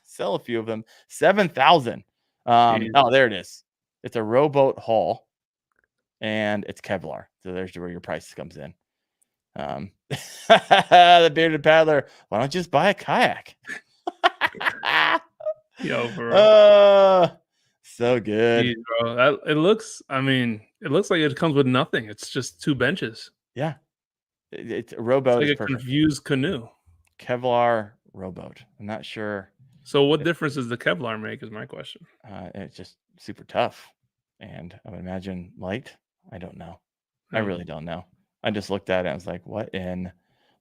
sell a few of them. 7,000. Oh, there it is. It's a rowboat hull and it's Kevlar. So there's where your price comes in. The bearded paddler. Why don't you just buy a kayak? Yo, bro. So good. Jeez, bro. It looks like it comes with nothing. It's just two benches. Yeah. It's a rowboat. It's like a confused canoe. Kevlar rowboat. I'm not sure. So what difference does the Kevlar make is my question. It's just super tough. And I would imagine light. I don't know. I really don't know. I just looked at it and I was like, what in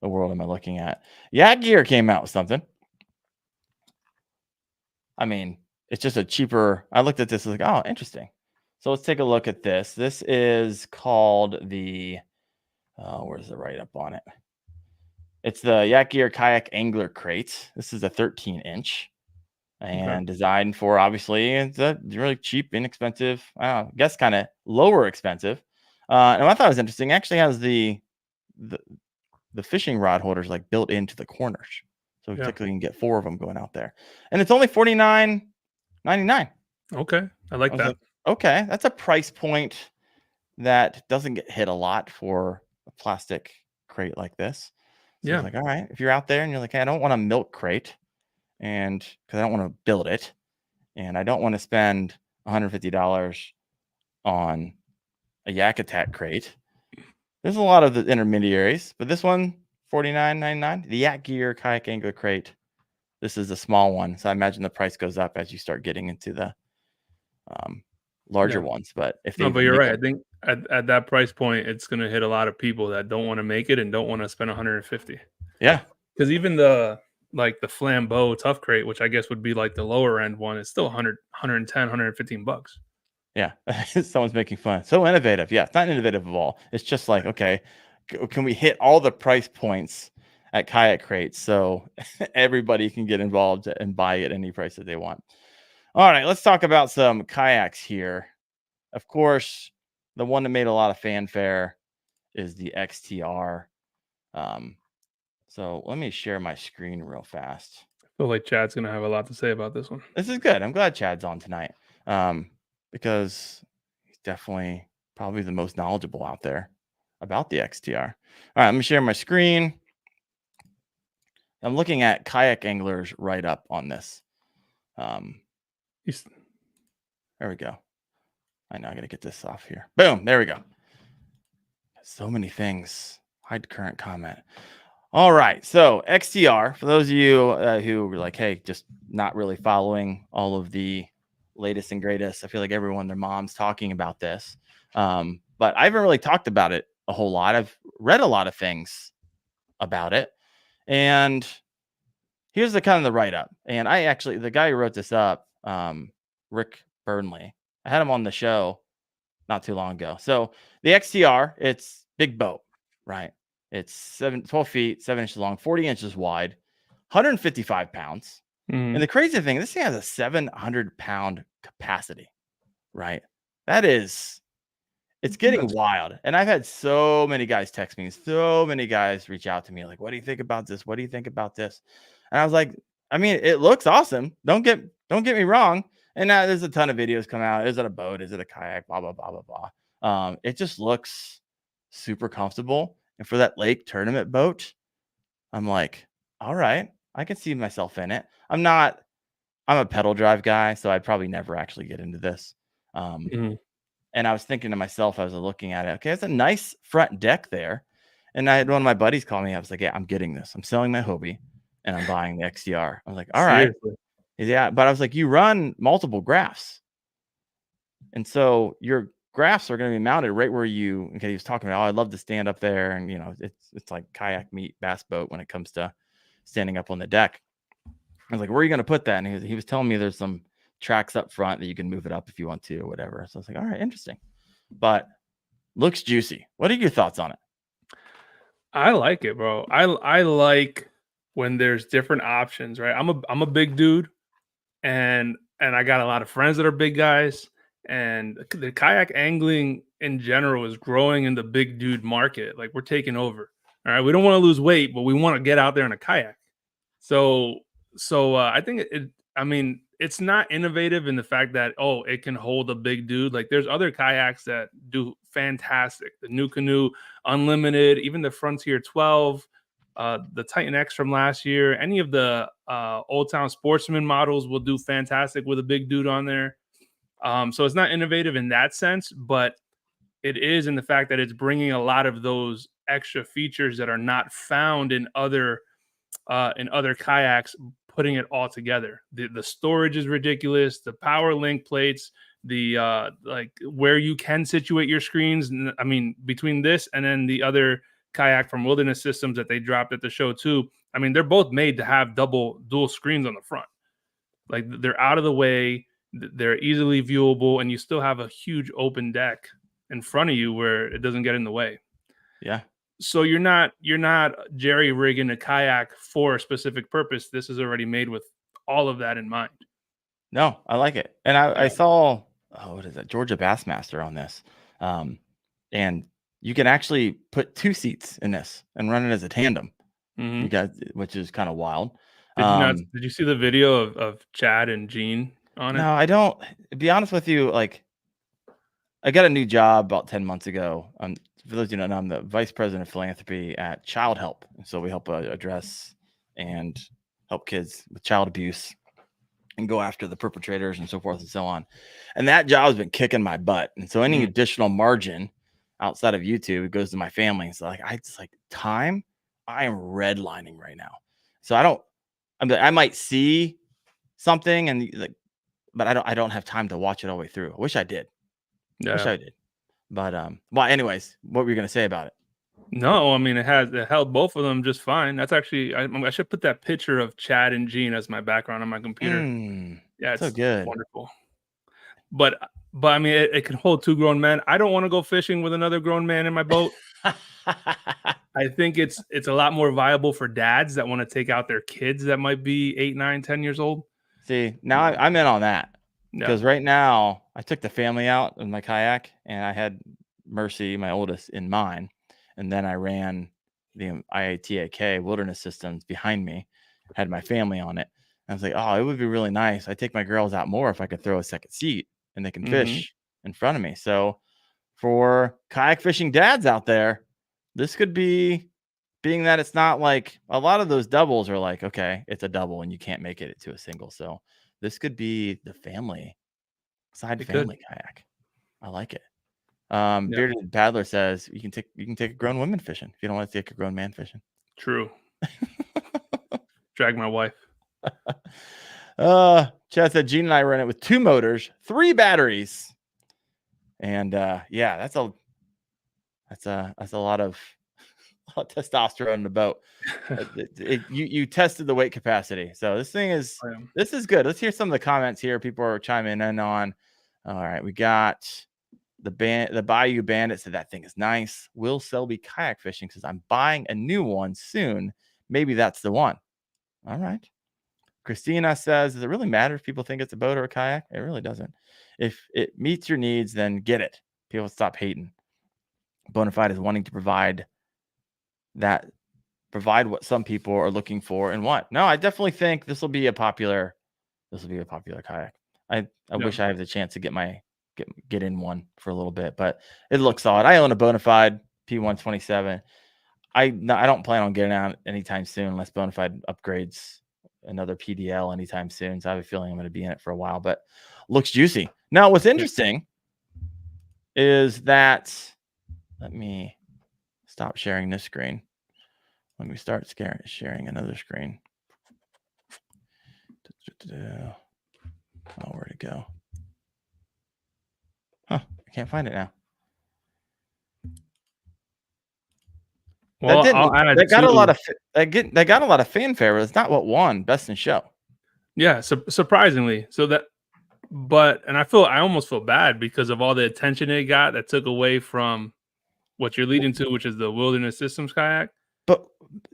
the world am I looking at? Yak Gear came out with something. I mean, it's just a cheaper. I looked at this and was like, oh, interesting. So let's take a look at this. This is called the, where's the write-up on it? It's the Yak Gear Kayak Angler Crate. This is a 13-inch and designed for, obviously, it's a really cheap, inexpensive, I guess kind of lower expensive. And I thought it was interesting. It actually has the fishing rod holders like built into the corners. So typically you can get 4 of them going out there. And it's only $49.99. Okay. I like that. Like, okay. That's a price point that doesn't get hit a lot for a plastic crate like this. So it's like, all right, if you're out there and you're like, hey, I don't want a milk crate and because I don't want to build it and I don't want to spend $150 on a Yak Attack crate. There's a lot of the intermediaries, but this one, $49.99. The Yak Gear Kayak Angler Crate. This is a small one, so I imagine the price goes up as you start getting into the larger ones. But but you're right. I think at that price point, it's going to hit a lot of people that don't want to make it and don't want to spend $150. Yeah, because even the Flambeau Tough Crate, which I guess would be like the lower end one, is still $110, $115. Yeah, someone's making fun. So innovative. Yeah, it's not innovative at all. It's just like, okay, can we hit all the price points at Kayak Crates so everybody can get involved and buy at any price that they want? All right, let's talk about some kayaks here. Of course, the one that made a lot of fanfare is the XTR. So let me share my screen real fast. I feel like Chad's going to have a lot to say about this one. This is good. I'm glad Chad's on tonight. Because he's definitely probably the most knowledgeable out there about the XTR. All right, let me share my screen. I'm looking at Kayak Anglers write-up on this. There we go. I know I got to get this off here. Boom, there we go. So many things. Hide current comment. All right, so XTR, for those of you who were like, hey, just not really following all of the latest and greatest. I feel like everyone, their mom's talking about this. But I haven't really talked about it a whole lot. I've read a lot of things about it. And here's the kind of the write-up. And the guy who wrote this up, Rick Burnley, I had him on the show not too long ago. So the XTR, it's big boat, right? It's 12 feet, 7 inches long, 40 inches wide, 155 pounds. And the crazy thing, this thing has a 700-pound capacity, right? It's getting wild. And I've had so many guys text me, so many guys reach out to me like, what do you think about this? What do you think about this? And I was like, I mean, it looks awesome. Don't get me wrong. And now there's a ton of videos come out. Is it a boat? Is it a kayak? Blah, blah, blah, blah, blah. It just looks super comfortable. And for that lake tournament boat, I'm like, all right. I can see myself in it. I'm a pedal drive guy, so I'd probably never actually get into this. Mhm. And I was thinking to myself, I was looking at it, okay, it's a nice front deck there. And I had one of my buddies call me. I was like, yeah, I'm getting this. I'm selling my Hobie and I'm buying the XTR. I was like, all right. Seriously. Yeah. But I was like, you run multiple graphs. And so your graphs are going to be mounted right where you, okay, he was talking about, oh, I'd love to stand up there. And, it's like kayak meet bass boat when it comes to standing up on the deck. I was like, where are you going to put that? And he was telling me there's some tracks up front that you can move it up if you want to or whatever. So I was like, all right, interesting. But looks juicy. What are your thoughts on it? I like it, bro. I like when there's different options, right? I'm a big dude, and I got a lot of friends that are big guys, and the kayak angling in general is growing in the big dude market. Like, we're taking over. All right, we don't want to lose weight, but we want to get out there in a kayak. So I think I mean, it's not innovative in the fact that it can hold a big dude. Like, there's other kayaks that do fantastic. The New Canoe Unlimited, even the Frontier 12, the Titan X from last year. Any of the Old Town Sportsman models will do fantastic with a big dude on there. So it's not innovative in that sense, but it is in the fact that it's bringing a lot of those extra features that are not found in other kayaks, putting it all together. The storage is ridiculous. The power link plates, the like where you can situate your screens. I mean, between this and then the other kayak from Wilderness Systems that they dropped at the show too. I mean, they're both made to have dual screens on the front. Like, they're out of the way, they're easily viewable, and you still have a huge open deck in front of you where it doesn't get in the way. Yeah. So you're not jerry rigging a kayak for a specific purpose. This is already made with all of that in mind. No, I like it. And I saw, what is that? Georgia Bassmaster on this. And you can actually put 2 seats in this and run it as a tandem. Mm-hmm. You guys, which is kind of wild. Did you see the video of Chad and Gene on it? No, I don't. To be honest with you, like, I got a new job about 10 months ago. For those of you who don't know, I'm the vice president of philanthropy at Child Help. And so we help address and help kids with child abuse and go after the perpetrators and so forth and so on. And that job has been kicking my butt. And so any additional margin outside of YouTube goes to my family. So I am redlining right now. So I might see something but I don't have time to watch it all the way through. I wish I did. Yeah. Wish I did. But well, anyways, what were you gonna say about it? No, I mean, it held both of them just fine. That's actually, I should put that picture of Chad and Gene as my background on my computer. Yeah, it's so good. Wonderful. But I mean, it can hold 2 grown men. I don't want to go fishing with another grown man in my boat. I think it's a lot more viable for dads that want to take out their kids that might be 8, 9, 10 years old. See, now I'm in on that. Because right now I took the family out in my kayak and I had Mercy, my oldest, in mine. And then I ran the IATAK Wilderness Systems behind me, had my family on it. And I was like, oh, it would be really nice. I take my girls out more if I could throw a second seat and they can fish in front of me. So for kayak fishing dads out there, this could be, being that it's not like a lot of those doubles are like, okay, it's a double and you can't make it to a single. So this could be the family kayak. I like it. Bearded Paddler says you can take a grown woman fishing if you don't want to take a grown man fishing. True. Drag my wife. Chad said Gene and I ran it with 2 motors, 3 batteries, and yeah, that's a lot of testosterone in the boat. You tested the weight capacity, so this is good. Let's hear some of the comments here. People are chiming in on. All right, we got the Bayou Bandit said that thing is nice. Will Selby Kayak Fishing says I'm buying a new one soon. Maybe that's the one. All right. Christina says, does it really matter if people think it's a boat or a kayak? It really doesn't. If it meets your needs, then get it. People stop hating. Bonafide is wanting to provide what some people are looking for and want. No, I definitely think this will be a popular kayak. I wish I have the chance to get in one for a little bit, but it looks solid. I own a Bonafide P127. I don't plan on getting out anytime soon unless Bonafide upgrades another PDL anytime soon. So I have a feeling I'm going to be in it for a while, but looks juicy. Now, what's interesting is that, let me stop sharing this screen. Let me start sharing another screen. Oh, where'd it go? Huh, I can't find it now. Well, that got a lot of fanfare, but it's not what won Best in Show. Yeah, surprisingly. And I almost feel bad because of all the attention it got that took away from what you're leading to, which is the Wilderness Systems kayak. But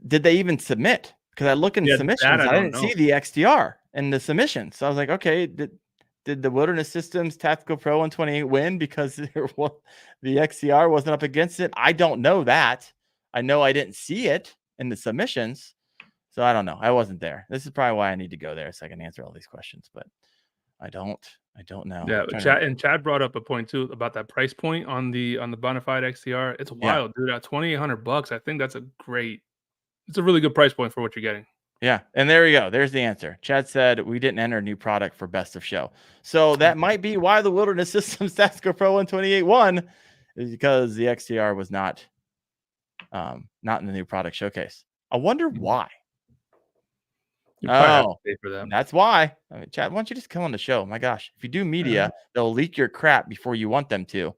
did they even submit? Because I look in submissions, I didn't see the XTR in the submissions. So I was like, okay, did the Wilderness Systems Tactical Pro 128 win because the XTR wasn't up against it? I don't know that. I know I didn't see it in the submissions. So I don't know. I wasn't there. This is probably why I need to go there so I can answer all these questions. But I don't know. Yeah, Chad brought up a point too about that price point on the Bonafide XTR. It's wild, dude. At $2,800, I think it's a really good price point for what you're getting. Yeah, and there we go. There's the answer. Chad said we didn't enter a new product for Best of Show, so that might be why the Wilderness Systems Tactical Pro 128 won, is because the XTR was not in the new product showcase. I wonder why. You probably have to pay for that. That's why. I mean, Chad, why don't you just come on the show? My gosh, if you do media, they'll leak your crap before you want them to.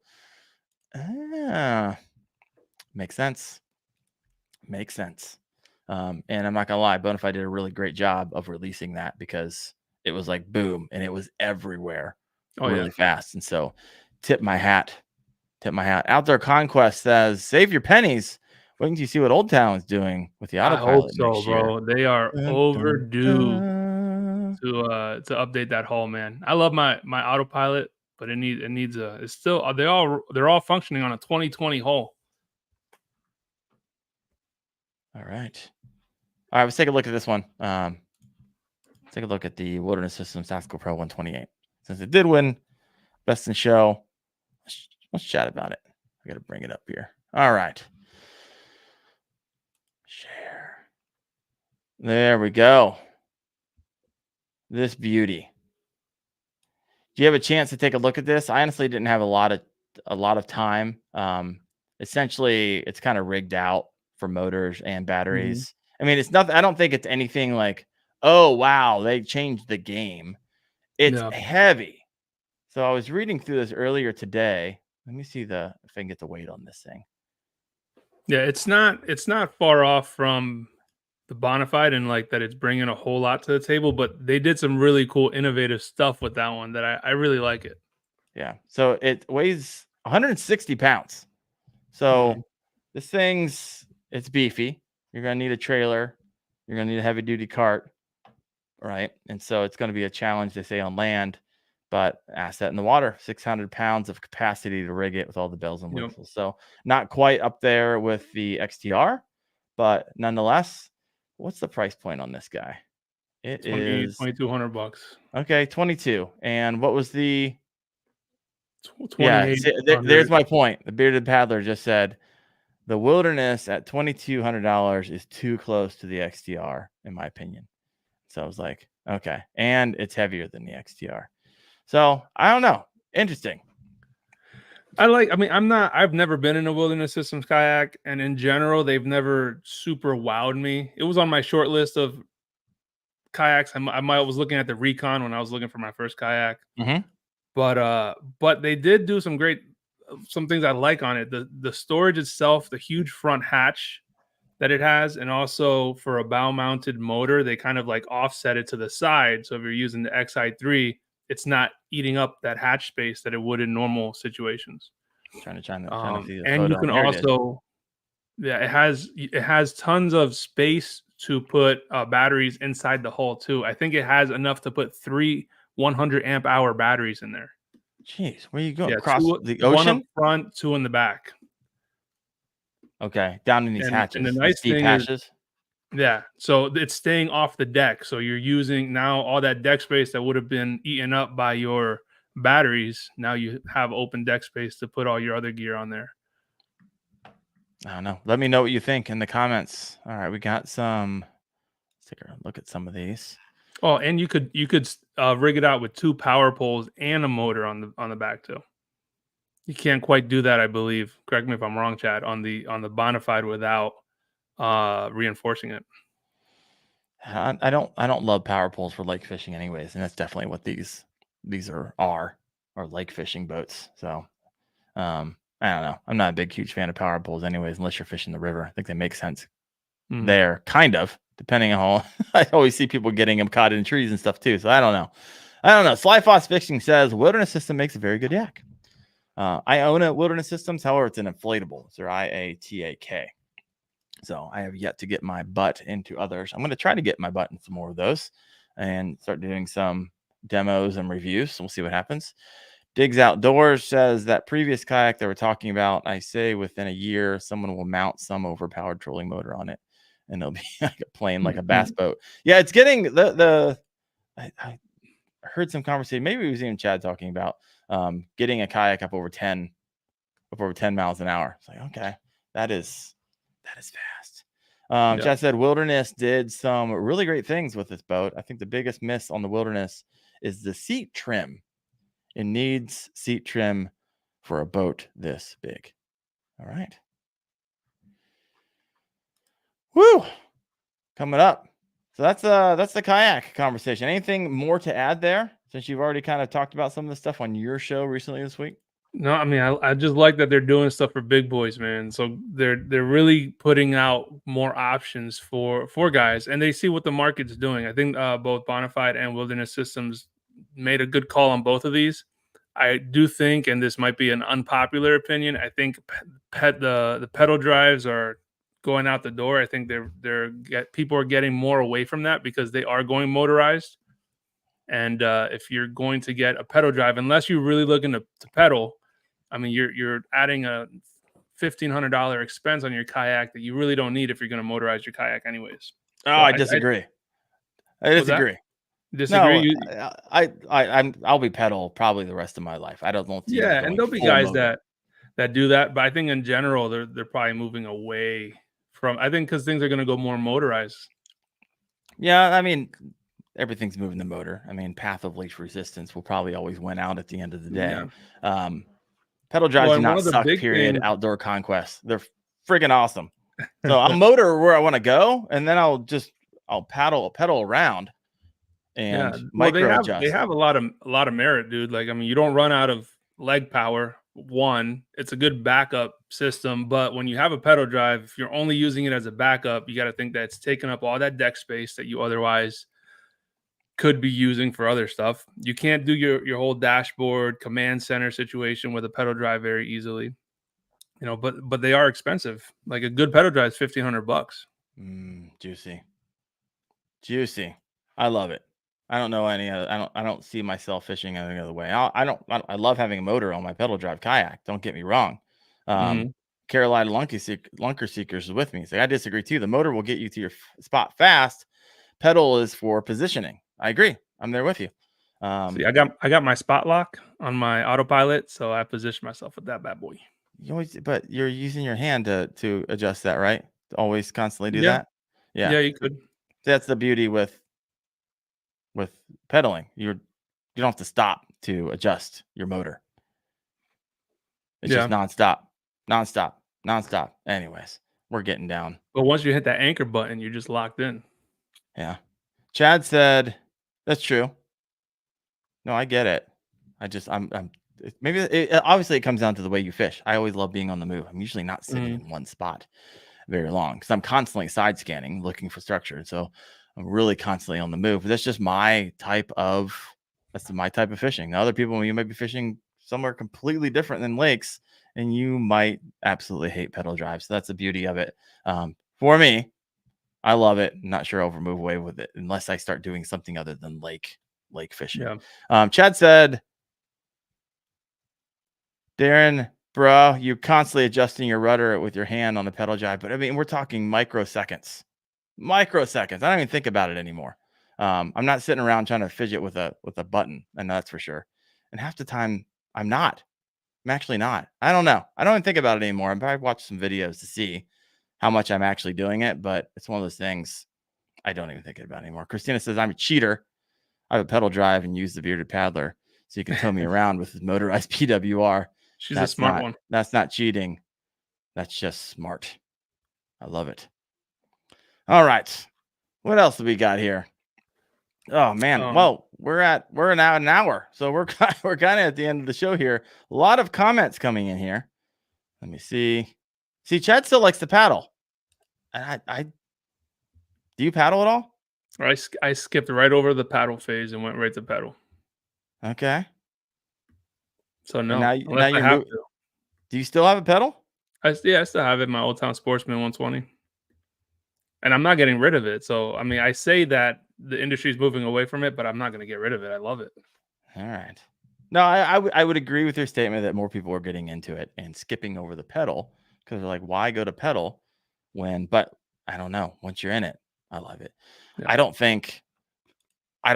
Makes sense. And I'm not gonna lie, Bonafide did a really great job of releasing that because it was like boom, and it was everywhere really fast. And so, tip my hat. Outdoor Conquest says, "Save your pennies. Wait until you see what Old Town is doing with the autopilot next year." Bro. They are overdue to update that hull, man. I love my autopilot, but they're all functioning on a 2020 hull. All right, let's take a look at this one. Take a look at the Wilderness Systems Tactical Pro 128. Since it did win Best in Show, let's chat about it. I got to bring it up here. All right. Share. There we go. This beauty. Do you have a chance to take a look at this? I honestly didn't have a lot of time. Essentially, it's kind of rigged out for motors and batteries. I mean, it's nothing. I don't think it's anything like, oh wow, they changed the game. It's heavy. So I was reading through this earlier today. Let me see if I can get the weight on this thing. Yeah, it's not far off from the Bonafide and like that it's bringing a whole lot to the table, but they did some really cool, innovative stuff with that one that I really like it. Yeah. So it weighs 160 pounds. So this it's beefy. You're going to need a trailer. You're going to need a heavy duty cart. Right. And so it's going to be a challenge, they say, on land, but asset in the water, 600 pounds of capacity to rig it with all the bells and whistles. So not quite up there with the XTR, but nonetheless, what's the price point on this guy? It is $2,200. Okay, 22. And what was the 28? Yeah, there's my point. The bearded paddler just said the Wilderness at $2,200 is too close to the XTR, in my opinion. So I was like, okay, and it's heavier than the XTR. So I don't know. Interesting. I've never been in a Wilderness Systems kayak, and in general, they've never super wowed me. It was on my short list of kayaks. I was looking at the Recon when I was looking for my first kayak. But they did do some things I like on it. The storage itself, the huge front hatch that it has, and also for a bow mounted motor, they kind of like offset it to the side. So if you're using the XI3, it's not eating up that hatch space that it would in normal situations. Trying to see the and photo. You can also, it has tons of space to put batteries inside the hull too. I think it has enough to put 3 100 amp hour batteries in there. Jeez, where you going? Across the ocean? One up front, 2 in the back. Okay, down in these hatches. And the nice thing is, so it's staying off the deck. So you're using now all that deck space that would have been eaten up by your batteries. Now you have open deck space to put all your other gear on there. I don't know. Let me know what you think in the comments. All right, we got some take a look at some of these. Oh, and you could rig it out with 2 power poles and a motor on the back too. You can't quite do that, I believe. Correct me if I'm wrong, Chad, on the Bonafide without reinforcing it. I don't love power poles for lake fishing anyways, and that's definitely what these are lake fishing boats. So I don't know. I'm not a huge fan of power poles anyways, unless you're fishing the river. I think they make sense there, kind of, depending on how I always see people getting them caught in trees and stuff too. So I don't know. Slyfoss Fishing says Wilderness System makes a very good yak. I own a Wilderness Systems, however, it's an inflatable. It's their IATAK. So I have yet to get my butt into others. I'm going to try to get my butt in some more of those and start doing some demos and reviews. So we'll see what happens. Digs Outdoors says that previous kayak they were talking about, I say within a year, someone will mount some overpowered trolling motor on it, and it'll be like a plane, like a bass boat. Yeah, it's getting I heard some conversation. Maybe it was even Chad talking about getting a kayak up over 10 miles an hour. It's like, okay, that is fast. Chad said Wilderness did some really great things with this boat. I think the biggest miss on the Wilderness is the seat trim. It needs seat trim for a boat this big. All right. Woo! Coming up. So that's the kayak conversation. Anything more to add there, since you've already kind of talked about some of the stuff on your show recently this week? No, I mean, I just like that they're doing stuff for big boys, man. So they're really putting out more options for guys, and they see what the market's doing. I think both Bonafide and Wilderness Systems made a good call on both of these. I do think, and this might be an unpopular opinion, I think the pedal drives are going out the door. I think people are getting more away from that because they are going motorized. And if you're going to get a pedal drive, unless you're really looking to pedal, I mean, you're adding a $1,500 expense on your kayak that you really don't need if you're going to motorize your kayak anyways. Oh, I disagree. I disagree. Disagree? No, I'll be pedal probably the rest of my life. I don't see. Yeah, and there'll be guys that do that, but I think in general they're probably moving away from. I think because things are going to go more motorized. Yeah, I mean, everything's moving the motor. I mean, path of least resistance will probably always win out at the end of the day. Yeah. Pedal drives do not suck. Period. Outdoor conquest, they're friggin' awesome. So I'll motor where I want to go, and then I'll pedal around. And adjust. They have a lot of merit, dude. Like, I mean, you don't run out of leg power. One, it's a good backup system, but when you have a pedal drive, if you're only using it as a backup, you got to think that it's taking up all that deck space that you otherwise could be using for other stuff. You can't do your whole dashboard command center situation with a pedal drive very easily, but they are expensive. Like a good pedal drive is $1,500. Juicy. I love it. I don't know any other. I don't see myself fishing any other way. I love having a motor on my pedal drive kayak. Don't get me wrong. Carolina Lunker Seekers is with me. So I disagree too. The motor will get you to your spot fast. Pedal is for positioning. I agree. I'm there with you. See, I got my spot lock on my autopilot, so I position myself with that bad boy. But you're using your hand to adjust that, right? To always constantly do that. Yeah, you could. That's the beauty with pedaling. You don't have to stop to adjust your motor. It's just nonstop. Anyways, we're getting down. But once you hit that anchor button, you're just locked in. Yeah. Chad said that's true. No, I get it. Obviously it comes down to the way you fish. I always love being on the move. I'm usually not sitting in one spot very long because I'm constantly side scanning, looking for structure. So I'm really constantly on the move. That's just my type of fishing. Now, other people, you might be fishing somewhere completely different than lakes, and you might absolutely hate pedal drives. So that's the beauty of it. For me, I love it. I'm not sure I'll ever move away with it unless I start doing something other than lake fishing. Yeah. Chad said, Darren, bro, you're constantly adjusting your rudder with your hand on the pedal drive. But I mean, we're talking microseconds. I don't even think about it anymore. I'm not sitting around trying to fidget with a button, and that's for sure. And half the time I'm actually not. I don't know. I don't even think about it anymore. I probably watched some videos to see how much I'm actually doing it, but it's one of those things. I don't even think about it anymore. Christina says, I'm a cheater. I have a pedal drive and use the bearded paddler so you can tow me around with his motorized PWR. She's a smart one. That's not cheating. That's just smart. I love it. All right. What else do we got here? Oh man. Well, we're now an hour. So we're kind of at the end of the show here. A lot of comments coming in here. Let me see. See, Chad still likes to paddle. And I do you paddle at all? I skipped right over the paddle phase and went right to pedal. Okay. So no. And now you have to. Do you still have a pedal? I still have it. My Old Town Sportsman 120. And I'm not getting rid of it. So I mean, I say that the industry is moving away from it, but I'm not going to get rid of it. I love it. All right. No, I would agree with your statement that more people are getting into it and skipping over the pedal because they're like, why go to pedal when? But I don't know. Once you're in it, I love it. Yeah. I don't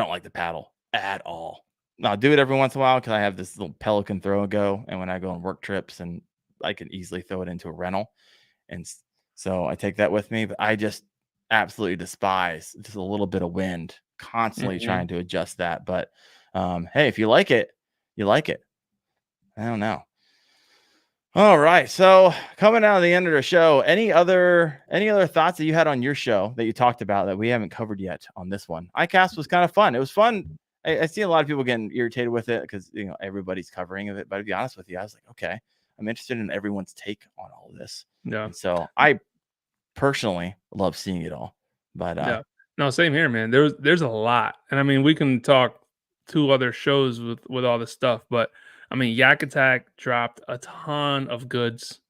like the paddle at all. No, I'll do it every once in a while because I have this little Pelican throw and go, and when I go on work trips, and I can easily throw it into a rental, and so I take that with me. But I just absolutely despise just a little bit of wind. Constantly trying to adjust that, but hey, if you like it, you like it. I don't know. All right. So coming out of the end of the show, any other thoughts that you had on your show that you talked about that we haven't covered yet on this one? Icast was kind of fun. It was fun. I see a lot of people getting irritated with it because everybody's covering of it. But to be honest with you, I was like, okay, I'm interested in everyone's take on all of this. Yeah. And so I personally love seeing it all. But yeah. No, same here, man. There's a lot. And I mean, we can talk 2 other shows with all this stuff, but I mean, Yak Attack dropped a ton of goods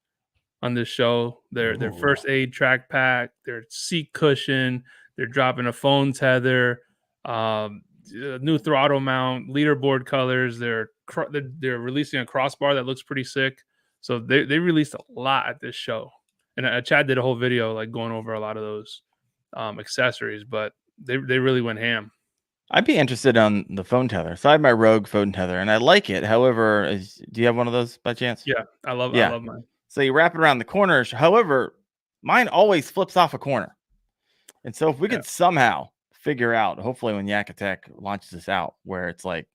on this show. Their first aid track pack, their seat cushion, they're dropping a phone tether, new throttle mount, leaderboard colors. They're releasing a crossbar that looks pretty sick. So they released a lot at this show, and Chad did a whole video like going over a lot of those accessories, but they really went ham. I'd be interested on the phone tether. So I have my Rogue phone tether, and I like it. However, do you have one of those by chance? Yeah, I love mine. So you wrap it around the corners. However, mine always flips off a corner. And so if we could somehow figure out, hopefully when Yak Attack launches this out, where it's like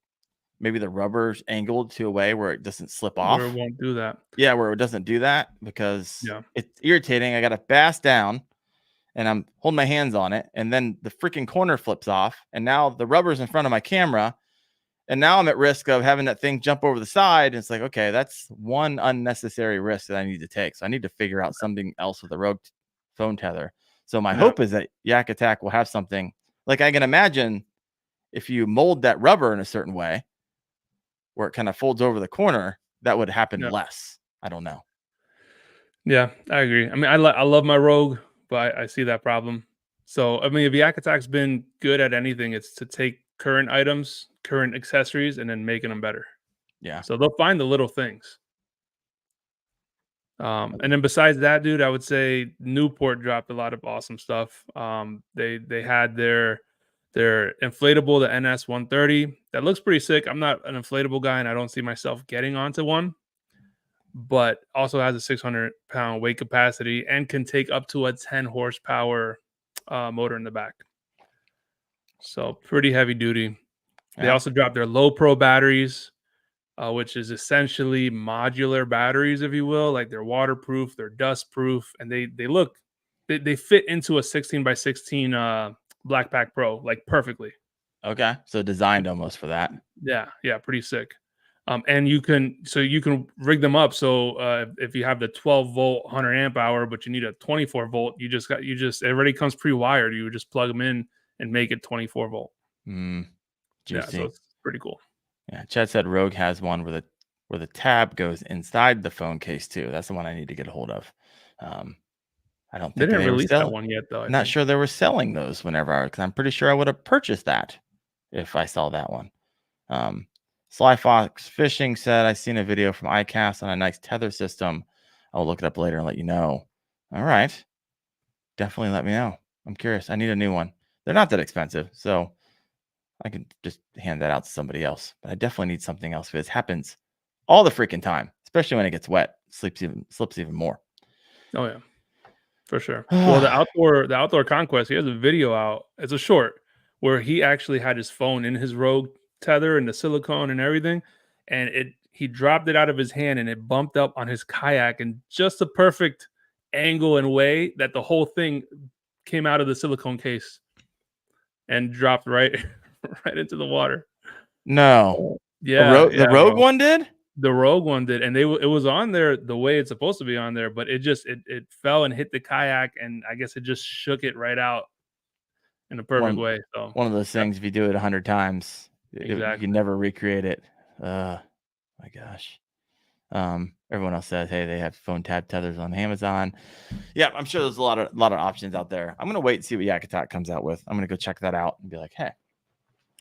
maybe the rubber's angled to a way where it doesn't slip off. Where it won't do that. Yeah, where it doesn't do that because it's irritating. I got to bass down. And I'm holding my hands on it, and then the freaking corner flips off, and now the rubber's in front of my camera, and now I'm at risk of having that thing jump over the side. And it's like, okay, that's one unnecessary risk that I need to take. So I need to figure out something else with the Rogue phone tether. So my hope is that Yak Attack will have something like I can imagine if you mold that rubber in a certain way where it kind of folds over the corner, that would happen less. I don't know. Yeah, I agree. I mean, I love my Rogue, but I see that problem. So, I mean, if Yak Attack's been good at anything, it's to take current items, current accessories, and then making them better. Yeah. So they'll find the little things. And then besides that, dude, I would say Newport dropped a lot of awesome stuff. They had their inflatable, the NS130. That looks pretty sick. I'm not an inflatable guy, and I don't see myself getting onto one. But also has a 600-pound weight capacity and can take up to a 10 horsepower motor in the back. So pretty heavy duty. Yeah. They also dropped their low pro batteries, which is essentially modular batteries, if you will. Like they're waterproof, they're dust proof, and they fit into a 16x16 Black Pack Pro like perfectly. Okay, so designed almost for that. Yeah, pretty sick. And you can rig them up. So if you have the 12 volt 100 amp hour, but you need a 24 volt, it already comes pre-wired. You would just plug them in and make it 24 volt. Juicy. Yeah, so it's pretty cool. Yeah, Chad said Rogue has one where the tab goes inside the phone case too. That's the one I need to get a hold of. I don't think they didn't release that one yet, though. I'm not sure they were selling those because I'm pretty sure I would have purchased that if I saw that one. Sly Fox Fishing said, I seen a video from Icast on a nice tether system. I'll look it up later and let you know. All right. Definitely let me know. I'm curious. I need a new one. They're not that expensive, so I can just hand that out to somebody else. But I definitely need something else. This happens all the freaking time, especially when it gets wet. Slips even more. Oh, yeah. For sure. Well, the outdoor conquest, he has a video out. It's a short where he actually had his phone in his Rogue tether and the silicone and everything, and he dropped it out of his hand and it bumped up on his kayak in just the perfect angle and way that the whole thing came out of the silicone case and dropped right right into the water. No. Yeah, The Rogue bro. one did? The Rogue one did, and it was on there the way it's supposed to be on there, but it fell and hit the kayak, and I guess it just shook it right out in a perfect way. So one of those things, if you do it 100 times, you exactly. can never recreate it. My gosh. Everyone else says, hey, they have phone tab tethers on Amazon. Yeah, I'm sure there's a lot of options out there. I'm gonna wait and see what Yak Attack comes out with. I'm gonna go check that out and be like, hey,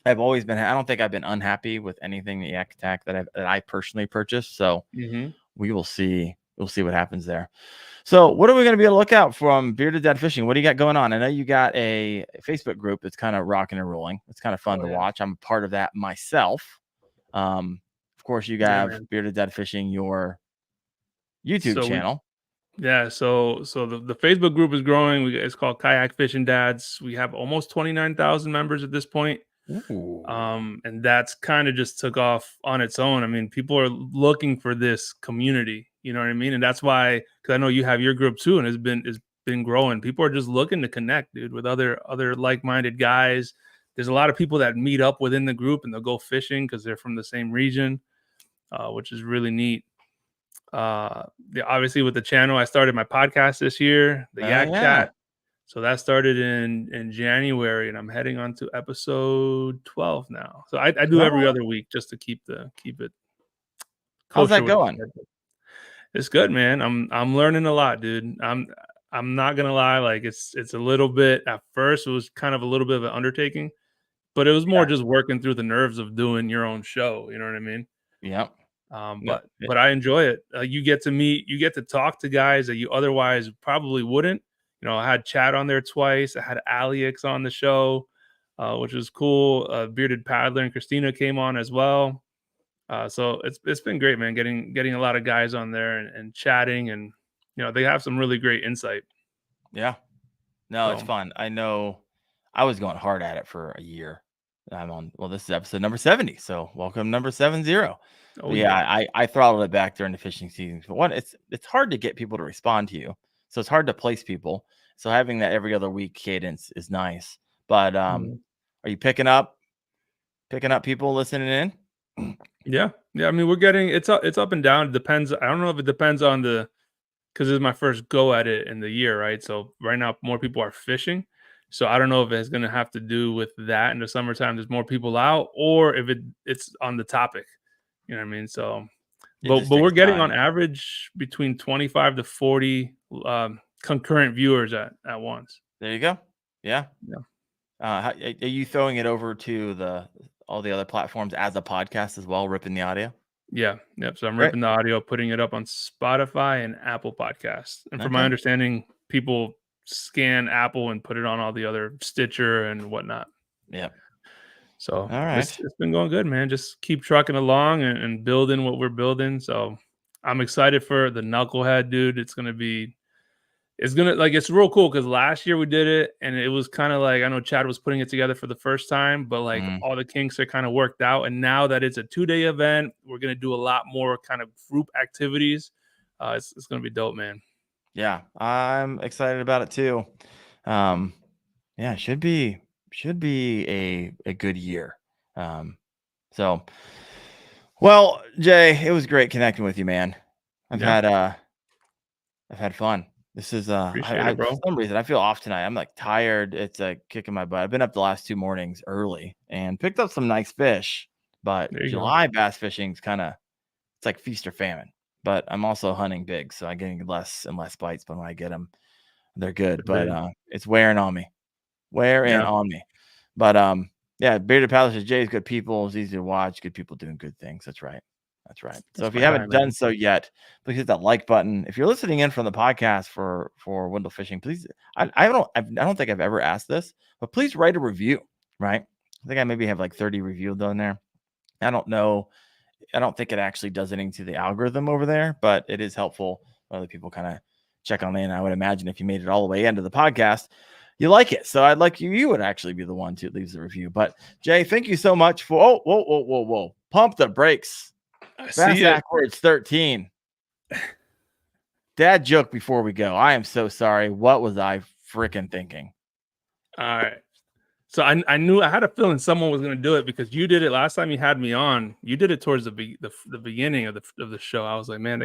I don't think I've been unhappy with anything that Yak Attack that I personally purchased. So we will see. We'll see what happens there. So what are we going to be able to look out from Bearded Dad Fishing? What do you got going on? I know you got a Facebook group that's kind of rocking and rolling. It's kind of fun to watch. I'm a part of that myself. Of course, you have Bearded Dad Fishing, your YouTube channel. So the Facebook group is growing. It's called Kayak Fishing Dads. We have almost 29,000 members at this point. Ooh. And that's kind of just took off on its own. I mean, people are looking for this community, you know what I mean? And that's why, because I know you have your group too, and it's been growing. People are just looking to connect, dude, with other like-minded guys. There's a lot of people that meet up within the group and they'll go fishing because they're from the same region, which is really neat. Obviously with the channel, I started my podcast this year, the Yak Chat. So that started in January, and I'm heading on to episode 12 now. So I do every other week just to keep it. How's that going? It's good, man. I'm learning a lot, dude. I'm not gonna lie, like it's a little bit at first. It was kind of a little bit of an undertaking, but it was more just working through the nerves of doing your own show. You know what I mean? Yep. But I enjoy it. You get to talk to guys that you otherwise probably wouldn't. You know, I had Chad on there twice. I had Alex on the show, which was cool. Bearded Paddler and Christina came on as well. So it's been great, man. Getting a lot of guys on there and chatting, and you know they have some really great insight. Yeah, no, it's fun. I know. I was going hard at it for a year. I'm on. Well, this is episode number 70. So welcome number 70. Oh, yeah, I throttled it back during the fishing season. But one, it's hard to get people to respond to you. So it's hard to place people. So having that every other week cadence is nice. But are you picking up people listening in? Yeah. I mean, we're getting it's up and down. It depends. I don't know if it depends on because it's my first go at it in the year, right? So right now more people are fishing. So I don't know if it's going to have to do with that in the summertime. There's more people out, or if it's on the topic. You know what I mean? So, but we're getting on average between 25 to 40 concurrent viewers at once. There you go. Yeah. Are you throwing it over to all the other platforms as a podcast as well, ripping the audio? Yeah. Yep. So I'm ripping the audio, putting it up on Spotify and Apple Podcasts. And from my understanding, people scan Apple and put it on all the other Stitcher and whatnot. Yeah. So all right, it's been going good, man. Just keep trucking along and building what we're building. So I'm excited for the Knucklehead, dude. It's real cool because last year we did it and it was kind of like, I know Chad was putting it together for the first time, but like all the kinks are kind of worked out. And now that it's a 2-day event, we're going to do a lot more kind of group activities. It's going to be dope, man. Yeah, I'm excited about it too. Yeah, should be a good year. Well, Jay, it was great connecting with you, man. I've had fun. This is for some reason I feel off tonight. I'm like tired. It's kicking my butt. I've been up the last 2 mornings early and picked up some nice fish, but July bass fishing is it's like feast or famine. But I'm also hunting big, so I'm getting less and less bites. But when I get them, they're good. But it's wearing on me. But Bearded Paddler says Jay's good people. It's easy to watch. Good people doing good things. That's right. So if you haven't done so yet, please hit that like button. If you're listening in from the podcast for Wendell Fishing, please. I don't think I've ever asked this, but please write a review. Right? I think I maybe have like 30 reviews on there. I don't know. I don't think it actually does anything to the algorithm over there, but it is helpful when other people kind of check on in. I would imagine if you made it all the way into the podcast, you like it. So I'd like you would actually be the one to leave the review. But Jay, thank you so much for whoa. Pump the brakes. Fast backwards 13. Dad joke before we go. I am so sorry. What was I freaking thinking? All right. So I knew I had a feeling someone was going to do it because you did it last time you had me on. You did it towards the beginning of the show. I was like, man,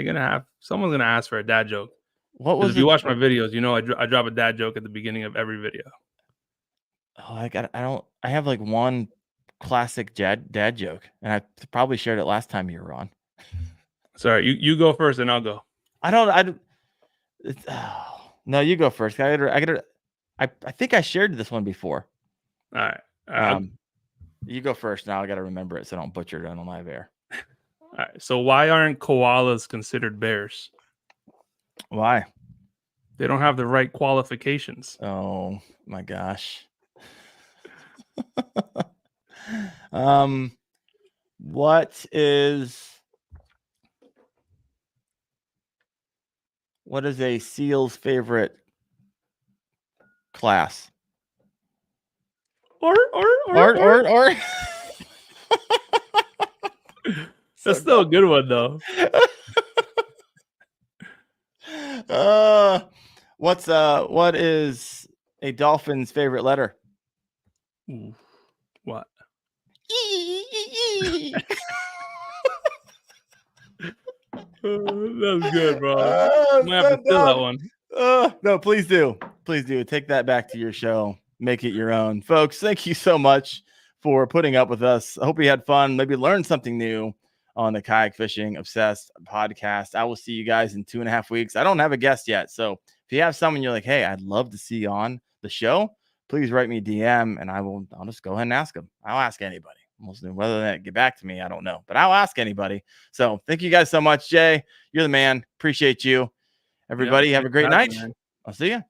someone's going to ask for a dad joke. What was? If you watch my videos, you know I drop a dad joke at the beginning of every video. Oh, I have like one classic dad joke, and I probably shared it last time you were on. Sorry, you go first, and I'll go. No, you go first. I think I shared this one before. All right. You go first. Now I got to remember it so I don't butcher it on live air. All right. So why aren't koalas considered bears? Why? They don't have the right qualifications. Oh my gosh. What is a SEAL's favorite class? Or. That's still a good one though. What is a dolphin's favorite letter? Ooh, what? That was good, bro. I'm gonna have to steal that one. No, please do. Take that back to your show. Make it your own. Folks, thank you so much for putting up with us. I hope you had fun. Maybe learned something new on the Kayak Fishing Obsessed podcast. I will see you guys in 2.5 weeks. I don't have a guest yet. So if you have someone you're like, hey, I'd love to see on the show, please write me a DM and I'll just go ahead and ask them. I'll ask anybody. Whether they get back to me, I don't know, but I'll ask anybody. So thank you guys so much, Jay. You're the man. Appreciate you. Everybody have a great night. I'll see you.